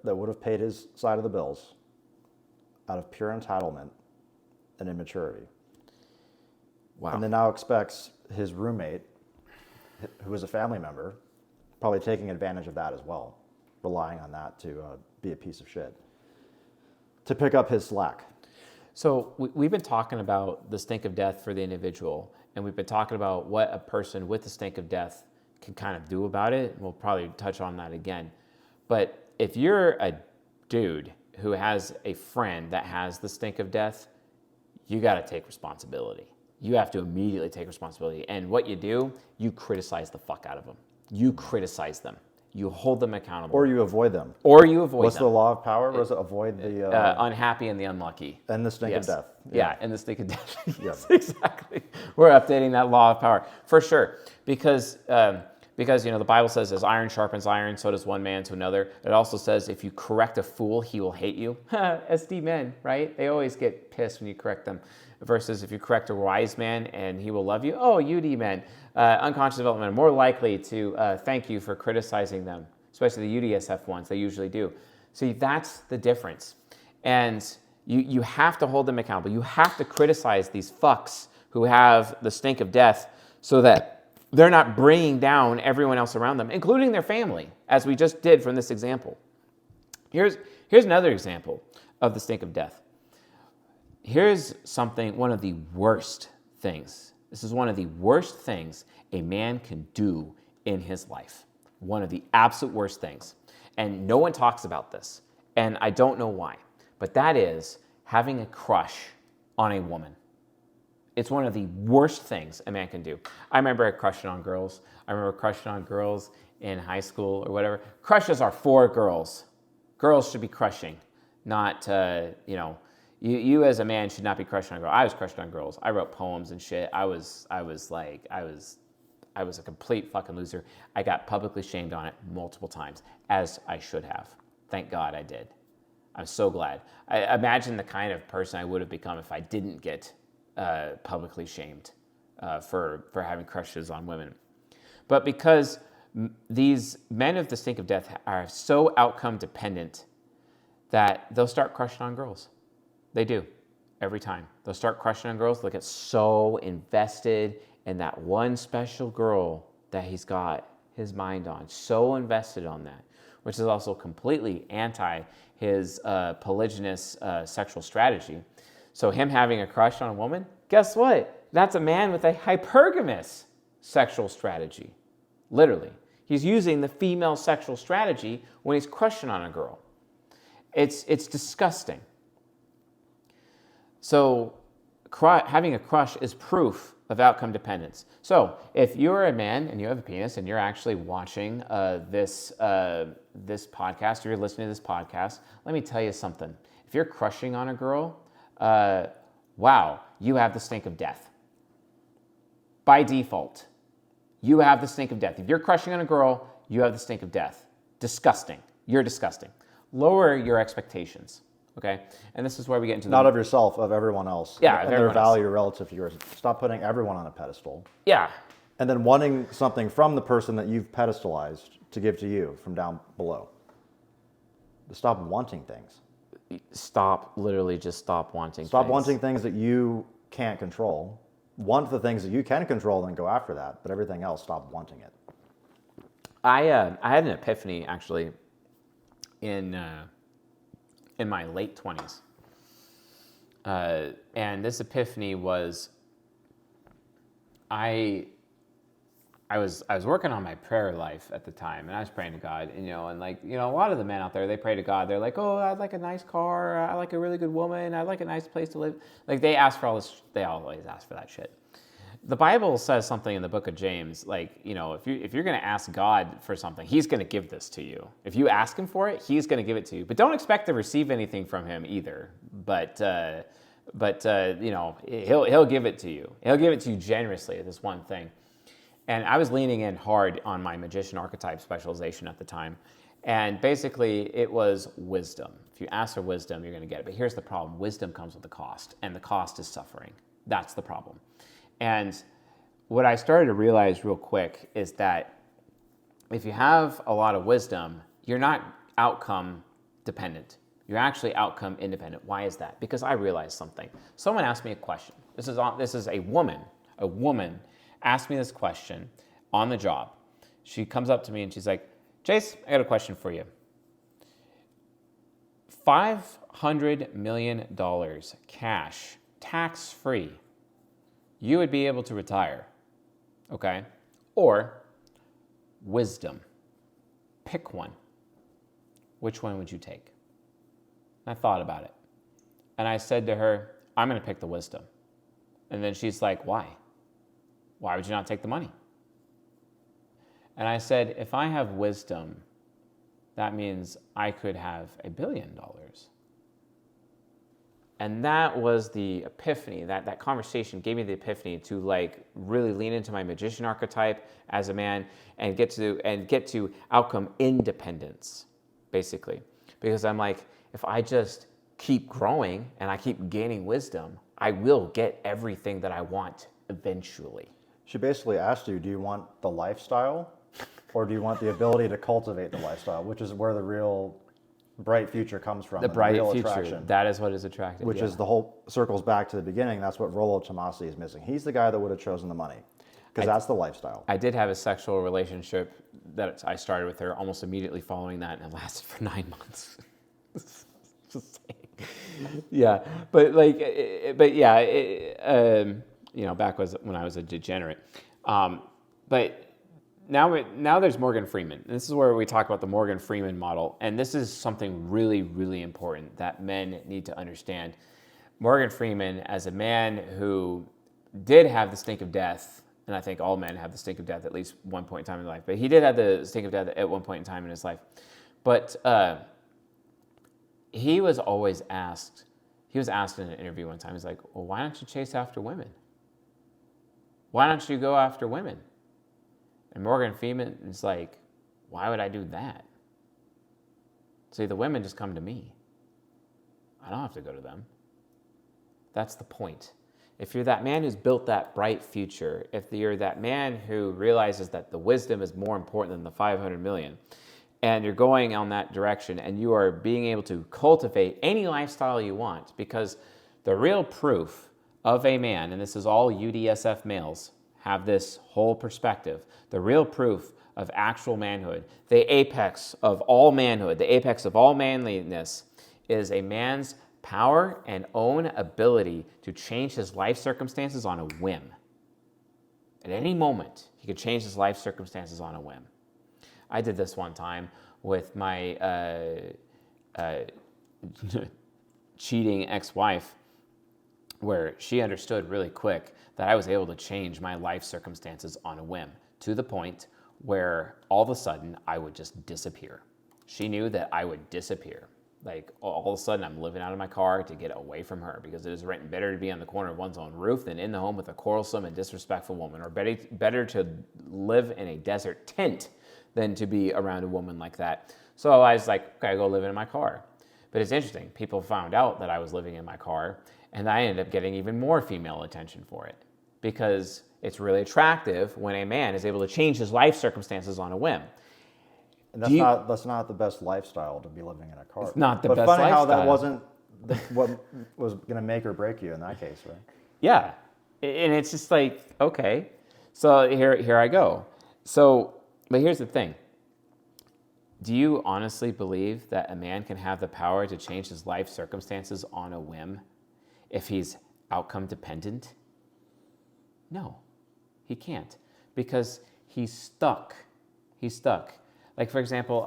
that would have paid his side of the bills out of pure entitlement and immaturity. Wow. And then now expects his roommate, who is a family member, probably taking advantage of that as well, relying on that to be a piece of shit, to pick up his slack. So we've been talking about the stink of death for the individual, and we've been talking about what a person with the stink of death can kind of do about it. We'll probably touch on that again. But if you're a dude who has a friend that has the stink of death, you got to take responsibility. You have to immediately take responsibility. And what you do, you criticize the fuck out of them. You criticize them. You hold them accountable. Or you avoid them. What's the law of power? Or is it avoid the... unhappy and the unlucky. and the stink of death. Yeah, and the stink of death. Yes, Yep. exactly. We're updating that law of power for sure, because the Bible says, as iron sharpens iron, so does one man to another. It also says, if you correct a fool, he will hate you. SD men, right? They always get pissed when you correct them. Versus if you correct a wise man and he will love you. Oh, UD men, unconscious development, are more likely to thank you for criticizing them, especially the UDSF ones. They usually do. See, that's the difference. And you have to hold them accountable. You have to criticize these fucks who have the stink of death so that they're not bringing down everyone else around them, including their family, as we just did from this example. Here's another example of the stink of death. Here's one of the worst things. This is one of the worst things a man can do in his life. One of the absolute worst things. And no one talks about this. And I don't know why. But that is having a crush on a woman. It's one of the worst things a man can do. I remember crushing on girls. I remember crushing on girls in high school or whatever. Crushes are for girls. Girls should be crushing, not, You as a man should not be crushing on girls. I was crushing on girls. I wrote poems and shit. I was a complete fucking loser. I got publicly shamed on it multiple times, as I should have. Thank God I did. I'm so glad. I imagine the kind of person I would have become if I didn't get publicly shamed for having crushes on women. But because these men of the stink of death are so outcome dependent that they'll start crushing on girls. They do. Every time. They'll start crushing on girls. They'll get so invested in that one special girl that he's got his mind on. So invested on that, which is also completely anti his polygynous sexual strategy. So him having a crush on a woman, guess what? That's a man with a hypergamous sexual strategy. Literally. He's using the female sexual strategy when he's crushing on a girl. It's disgusting. So having a crush is proof of outcome dependence. So if you're a man and you have a penis and you're actually watching this podcast, or you're listening to this podcast, let me tell you something. If you're crushing on a girl, wow, you have the stink of death. By default, you have the stink of death. If you're crushing on a girl, you have the stink of death. Disgusting. You're disgusting. Lower your expectations. Okay, and this is where we get into not of yourself, of everyone else. Yeah, and their value relative to yours. Stop putting everyone on a pedestal. Yeah, and then wanting something from the person that you've pedestalized to give to you from down below. Stop wanting things. Literally just stop wanting things. Stop wanting things that you can't control. Want the things that you can control and go after that, but everything else, stop wanting it. I had an epiphany actually in my late 20s. And this epiphany was, I was working on my prayer life at the time, and I was praying to God, and a lot of the men out there, they pray to God. They're like, oh, I'd like a nice car. I like a really good woman. I'd like a nice place to live. Like they ask for all this. They always ask for that shit. The Bible says something in the book of James, like, if you're going to ask God for something, he's going to give this to you. If you ask him for it, he's going to give it to you. But don't expect to receive anything from him either. But he'll give it to you. He'll give it to you generously, this one thing. And I was leaning in hard on my magician archetype specialization at the time. And basically, it was wisdom. If you ask for wisdom, you're going to get it. But here's the problem. Wisdom comes with a cost, and the cost is suffering. That's the problem. And what I started to realize real quick is that if you have a lot of wisdom, you're not outcome dependent. You're actually outcome independent. Why is that? Because I realized something. Someone asked me a question. This is a woman. A woman asked me this question on the job. She comes up to me and she's like, Chase, I got a question for you. $500 million cash, tax-free. You would be able to retire, okay? Or wisdom. Pick one. Which one would you take? And I thought about it. And I said to her, I'm going to pick the wisdom. And then she's like, why? Why would you not take the money? And I said, if I have wisdom, that means I could have $1 billion. And that was the epiphany. That conversation gave me the epiphany to really lean into my magician archetype as a man and get to outcome independence, basically. Because I'm like, if I just keep growing and I keep gaining wisdom, I will get everything that I want eventually. She basically asked you, do you want the lifestyle or do you want the ability to cultivate the lifestyle, which is where the real bright future comes from. The bright future. Attraction, that is what is attractive. Which is the whole, circles back to the beginning. That's what Rollo Tomassi is missing. He's the guy that would have chosen the money because that's the lifestyle. I did have a sexual relationship that I started with her almost immediately following that, and it lasted for 9 months. Just saying. Yeah, but back when I was a degenerate. But now there's Morgan Freeman. And this is where we talk about the Morgan Freeman model. And this is something really, really important that men need to understand. Morgan Freeman, as a man who did have the stink of death, and I think all men have the stink of death at least one point in time in their life, but he did have the stink of death at one point in time in his life. But he was asked in an interview one time, he's like, well, why don't you chase after women? Why don't you go after women? And Morgan Freeman is like, why would I do that? See, the women just come to me. I don't have to go to them. That's the point. If you're that man who's built that bright future, if you're that man who realizes that the wisdom is more important than the 500 million, and you're going on that direction, and you are being able to cultivate any lifestyle you want, because The real proof of a man, and this is all UDSF males have this whole perspective, the real proof of actual manhood, the apex of all manhood, the apex of all manliness, is a man's power and own ability to change his life circumstances on a whim. At any moment, he could change his life circumstances on a whim. I did this one time with my cheating ex-wife, where she understood really quick that I was able to change my life circumstances on a whim, to the point where all of a sudden I would just disappear. She knew that I would disappear. Like all of a sudden I'm living out of my car to get away from her, because it is written better to be on the corner of one's own roof than in the home with a quarrelsome and disrespectful woman, or better to live in a desert tent than to be around a woman like that. So I was like, okay, I go live in my car. But it's interesting, people found out that I was living in my car, and I ended up getting even more female attention for it, because it's really attractive when a man is able to change his life circumstances on a whim. And that's not the best lifestyle to be living in a car. It's not the but best funny lifestyle. how that wasn't what was going to make or break you in that case, right? Yeah, and it's just like, okay, so here I go. So, but here's the thing. Do you honestly believe that a man can have the power to change his life circumstances on a whim if he's outcome dependent? No, he can't, because he's stuck. He's stuck. Like, for example,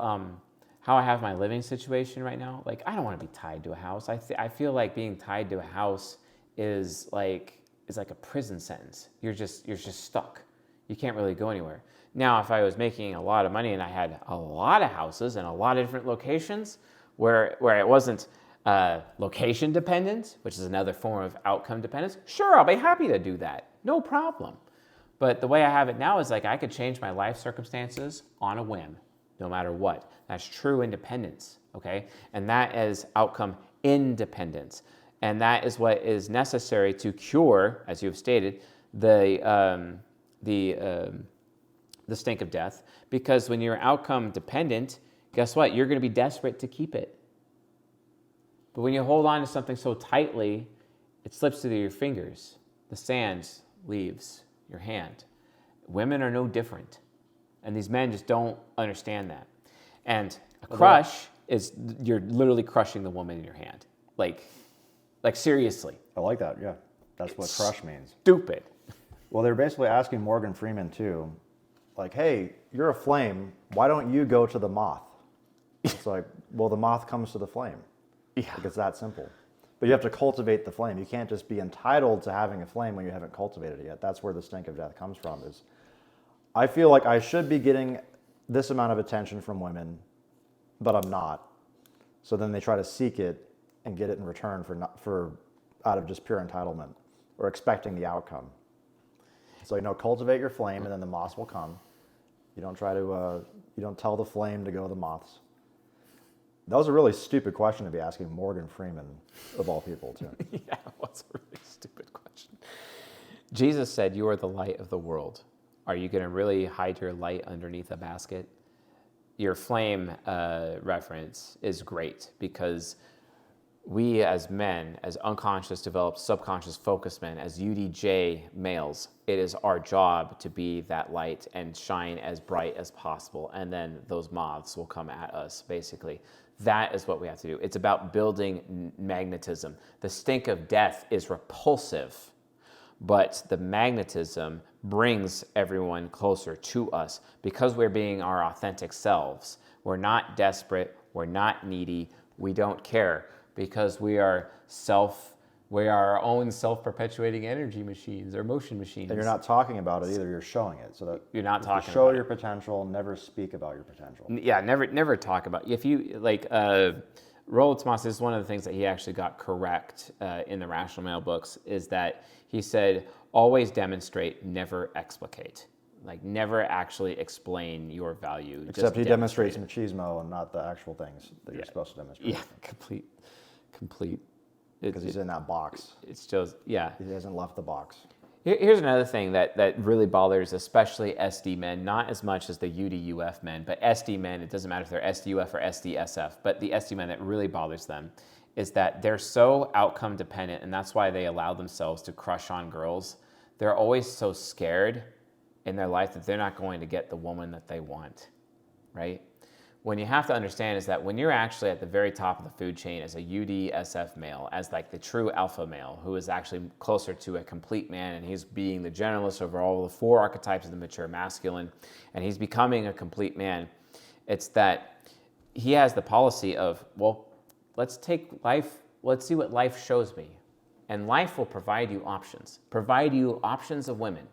how I have my living situation right now, like, I don't want to be tied to a house. I feel like being tied to a house is like a prison sentence. You're just stuck. You can't really go anywhere. Now, if I was making a lot of money and I had a lot of houses in a lot of different locations where it wasn't location dependent, which is another form of outcome dependence, sure, I'll be happy to do that. No problem. But the way I have it now is like I could change my life circumstances on a whim, no matter what. That's true independence, okay? And that is outcome independence. And that is what is necessary to cure, as you've stated, the stink of death. Because when you're outcome dependent, guess what? You're going to be desperate to keep it. But when you hold on to something so tightly, it slips through your fingers. The sand leaves your hand. Women are no different. And these men just don't understand that. And a crush is, you're literally crushing the woman in your hand. Like seriously. I like that, yeah. That's what crush means. Stupid. Well, they're basically asking Morgan Freeman too, like, hey, you're a flame. Why don't you go to the moth? It's like, well, the moth comes to the flame. Yeah. Like, it's that simple. But you have to cultivate the flame. You can't just be entitled to having a flame when you haven't cultivated it yet. That's where the stink of death comes from. Is I feel like I should be getting this amount of attention from women, but I'm not. So then they try to seek it and get it in return for out of just pure entitlement or expecting the outcome. So, cultivate your flame, and then the moths will come. You don't try to, you don't tell the flame to go to the moths. That was a really stupid question to be asking Morgan Freeman, of all people, too. Yeah, it was a really stupid question. Jesus said, "You are the light of the world." Are you going to really hide your light underneath a basket? Your flame reference is great, because we as men, as unconscious, developed, subconscious, focused men, as UDJ males, it is our job to be that light and shine as bright as possible. And then those moths will come at us, basically. That is what we have to do. It's about building magnetism. The stink of death is repulsive, but the magnetism brings everyone closer to us because we're being our authentic selves. We're not desperate. We're not needy. We don't care, because we are our own self-perpetuating energy machines or motion machines. And you're not talking about it either, you're showing it. So that you're not talking show about your potential, never speak about your potential. Yeah, never talk about it. If you Rollo Tomassi, is one of the things that he actually got correct in the Rational Male books, is that he said, always demonstrate, never explicate. Like, never actually explain your value. Except he demonstrates machismo and not the actual things that you're supposed to demonstrate. Yeah, complete. Because he's in that box. It's just, yeah. He hasn't left the box. Here's another thing that really bothers especially SD men, not as much as the UDUF men, but SD men, it doesn't matter if they're SDUF or SDSF, but the SD men that really bothers them is that they're so outcome dependent, and that's why they allow themselves to crush on girls. They're always so scared in their life that they're not going to get the woman that they want, right? When you have to understand is that when you're actually at the very top of the food chain as a UDSF male, as like the true alpha male, who is actually closer to a complete man, and he's being the generalist over all the 4 archetypes of the mature masculine, and he's becoming a complete man, it's that he has the policy of, well, let's take life, let's see what life shows me. And life will provide you options of women.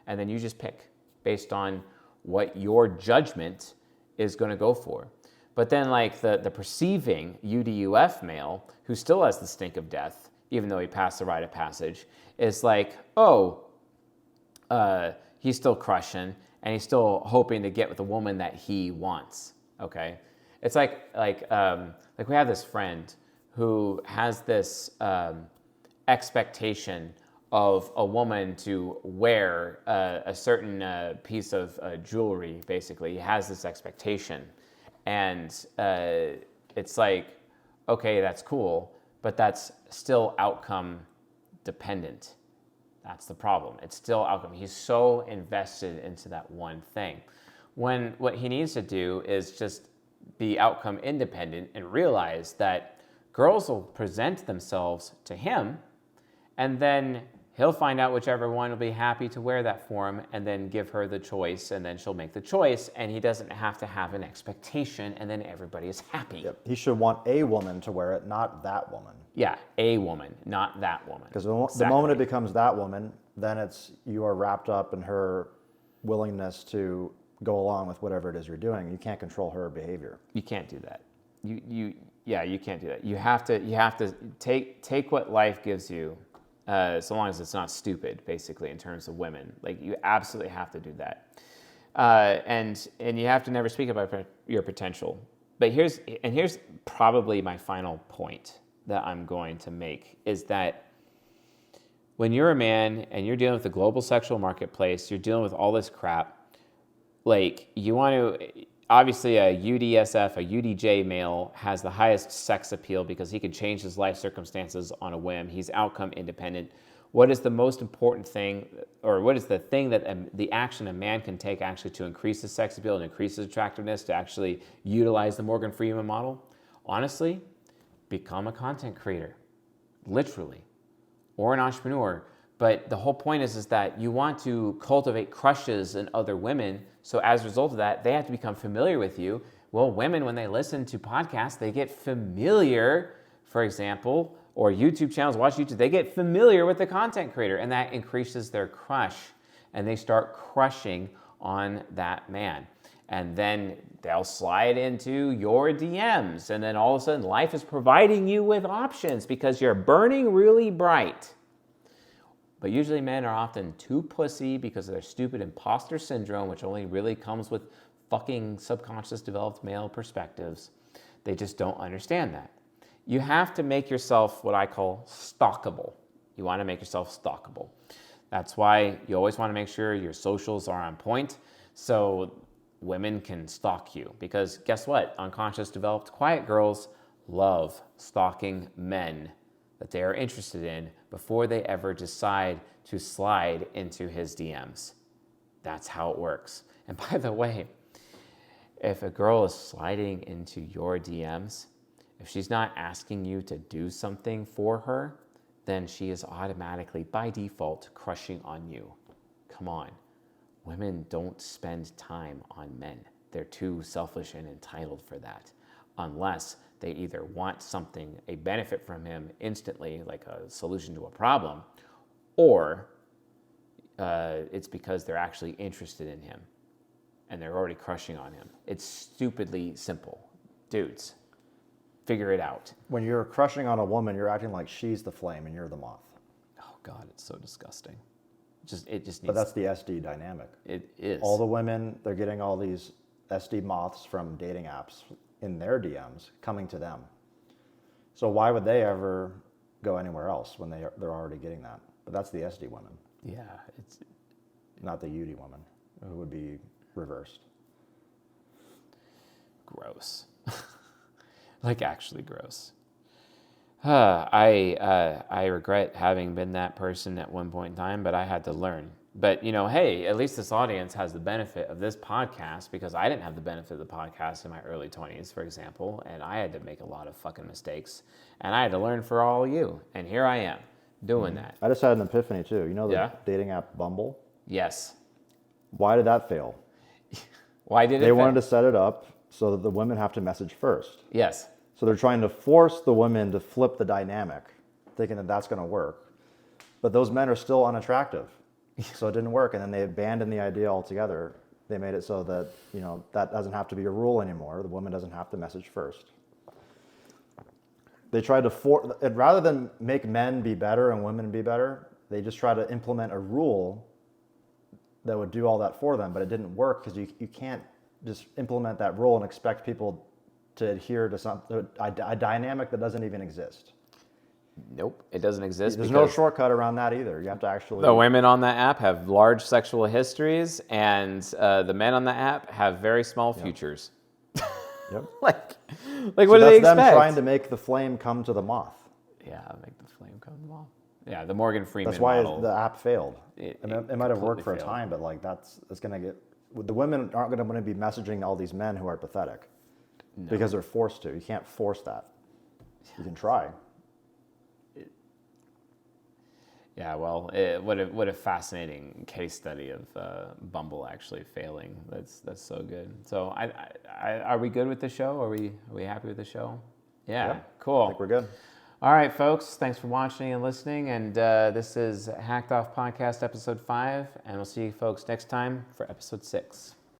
And then you just pick based on what your judgment is going to go for. But then like the perceiving UDUF male, who still has the stink of death, even though he passed the rite of passage, is like, he's still crushing, and he's still hoping to get with the woman that he wants, okay? It's like we have this friend who has this expectation of a woman to wear a certain piece of jewelry, basically. He has this expectation. And it's like, okay, that's cool, but that's still outcome dependent. That's the problem. It's still outcome. He's so invested into that one thing. When what he needs to do is just be outcome independent and realize that girls will present themselves to him, and then he'll find out whichever one will be happy to wear that for him, and then give her the choice, and then she'll make the choice, and he doesn't have to have an expectation, and then everybody is happy. Yep. He should want a woman to wear it, not that woman. Yeah, a woman, not that woman. Because the moment it becomes that woman, then you are wrapped up in her willingness to go along with whatever it is you're doing. You can't control her behavior. You can't do that. You can't do that. You have to take what life gives you, so long as it's not stupid, basically, in terms of women. Like, you absolutely have to do that. And you have to never speak about your potential. But here's probably my final point that I'm going to make, is that when you're a man and you're dealing with the global sexual marketplace, you're dealing with all this crap, like, you want to, obviously a UDSF, a UDJ male has the highest sex appeal because he can change his life circumstances on a whim. He's outcome independent. What is the most important thing, or what is the thing that the action a man can take actually to increase his sex appeal and increase his attractiveness, to actually utilize the Morgan Freeman model? Honestly, become a content creator, literally, or an entrepreneur. But the whole point is that you want to cultivate crushes in other women. So as a result of that, they have to become familiar with you. Well, women, when they listen to podcasts, they get familiar, for example, or YouTube channels, watch YouTube, they get familiar with the content creator, and that increases their crush. And they start crushing on that man. And then they'll slide into your DMs. And then all of a sudden, life is providing you with options because you're burning really bright. But usually men are often too pussy because of their stupid imposter syndrome, which only really comes with fucking subconscious developed male perspectives. They just don't understand that. You have to make yourself what I call stalkable. You want to make yourself stalkable. That's why you always want to make sure your socials are on point so women can stalk you. Because guess what? Unconscious developed quiet girls love stalking men that they are interested in before they ever decide to slide into his DMs. That's how it works. And by the way, if a girl is sliding into your DMs, if she's not asking you to do something for her, then she is automatically, by default, crushing on you. Come on. Women don't spend time on men. They're too selfish and entitled for that. Unless they either want something, a benefit from him instantly, like a solution to a problem, or it's because they're actually interested in him and they're already crushing on him. It's stupidly simple. Dudes, figure it out. When you're crushing on a woman, you're acting like she's the flame and you're the moth. Oh God, it's so disgusting. It just needs. But that's the SD dynamic. It is. All the women, they're getting all these SD moths from dating apps in their DMs coming to them. So why would they ever go anywhere else when they're already getting that? But that's the SD woman. Yeah, it's not the UD woman, who would be reversed. Gross. Like, actually gross. I regret having been that person at one point in time, but I had to learn. But, hey, at least this audience has the benefit of this podcast, because I didn't have the benefit of the podcast in my early 20s, for example, and I had to make a lot of fucking mistakes, and I had to learn for all of you, and here I am doing that. I just had an epiphany too. You know the Yeah. dating app Bumble? Yes. Why did that fail? Why did it They fail? wanted to set it up so that the women have to message first. Yes. So they're trying to force the women to flip the dynamic, thinking that that's going to work. But those men are still unattractive. So it didn't work. And then they abandoned the idea altogether. They made it so that, that doesn't have to be a rule anymore. The woman doesn't have to message first. They tried to rather than make men be better and women be better, they just try to implement a rule that would do all that for them. But it didn't work, because you can't just implement that rule and expect people to adhere to a dynamic that doesn't even exist. Nope, it doesn't exist. There's no shortcut around that either. You have to actually... The women on that app have large sexual histories, and the men on the app have very small futures. Yep. like So what do they that's expect? them trying to make the flame come to the moth. Yeah, make the flame come to the wall. Yeah, the Morgan Freeman That's why model. the app failed. It Might have worked for a completely failed. time, but that's going to get... The women aren't going to be messaging all these men who are pathetic. No. Because they're forced to. You can't force that. You can try. Yeah, well, what a fascinating case study of Bumble actually failing. That's so good. So, are we good with the show? Are we happy with the show? Yeah, Yep. cool. I think we're good. All right, folks. Thanks for watching and listening. And this is Hacked Off Podcast episode 5, and we'll see you folks next time for episode 6.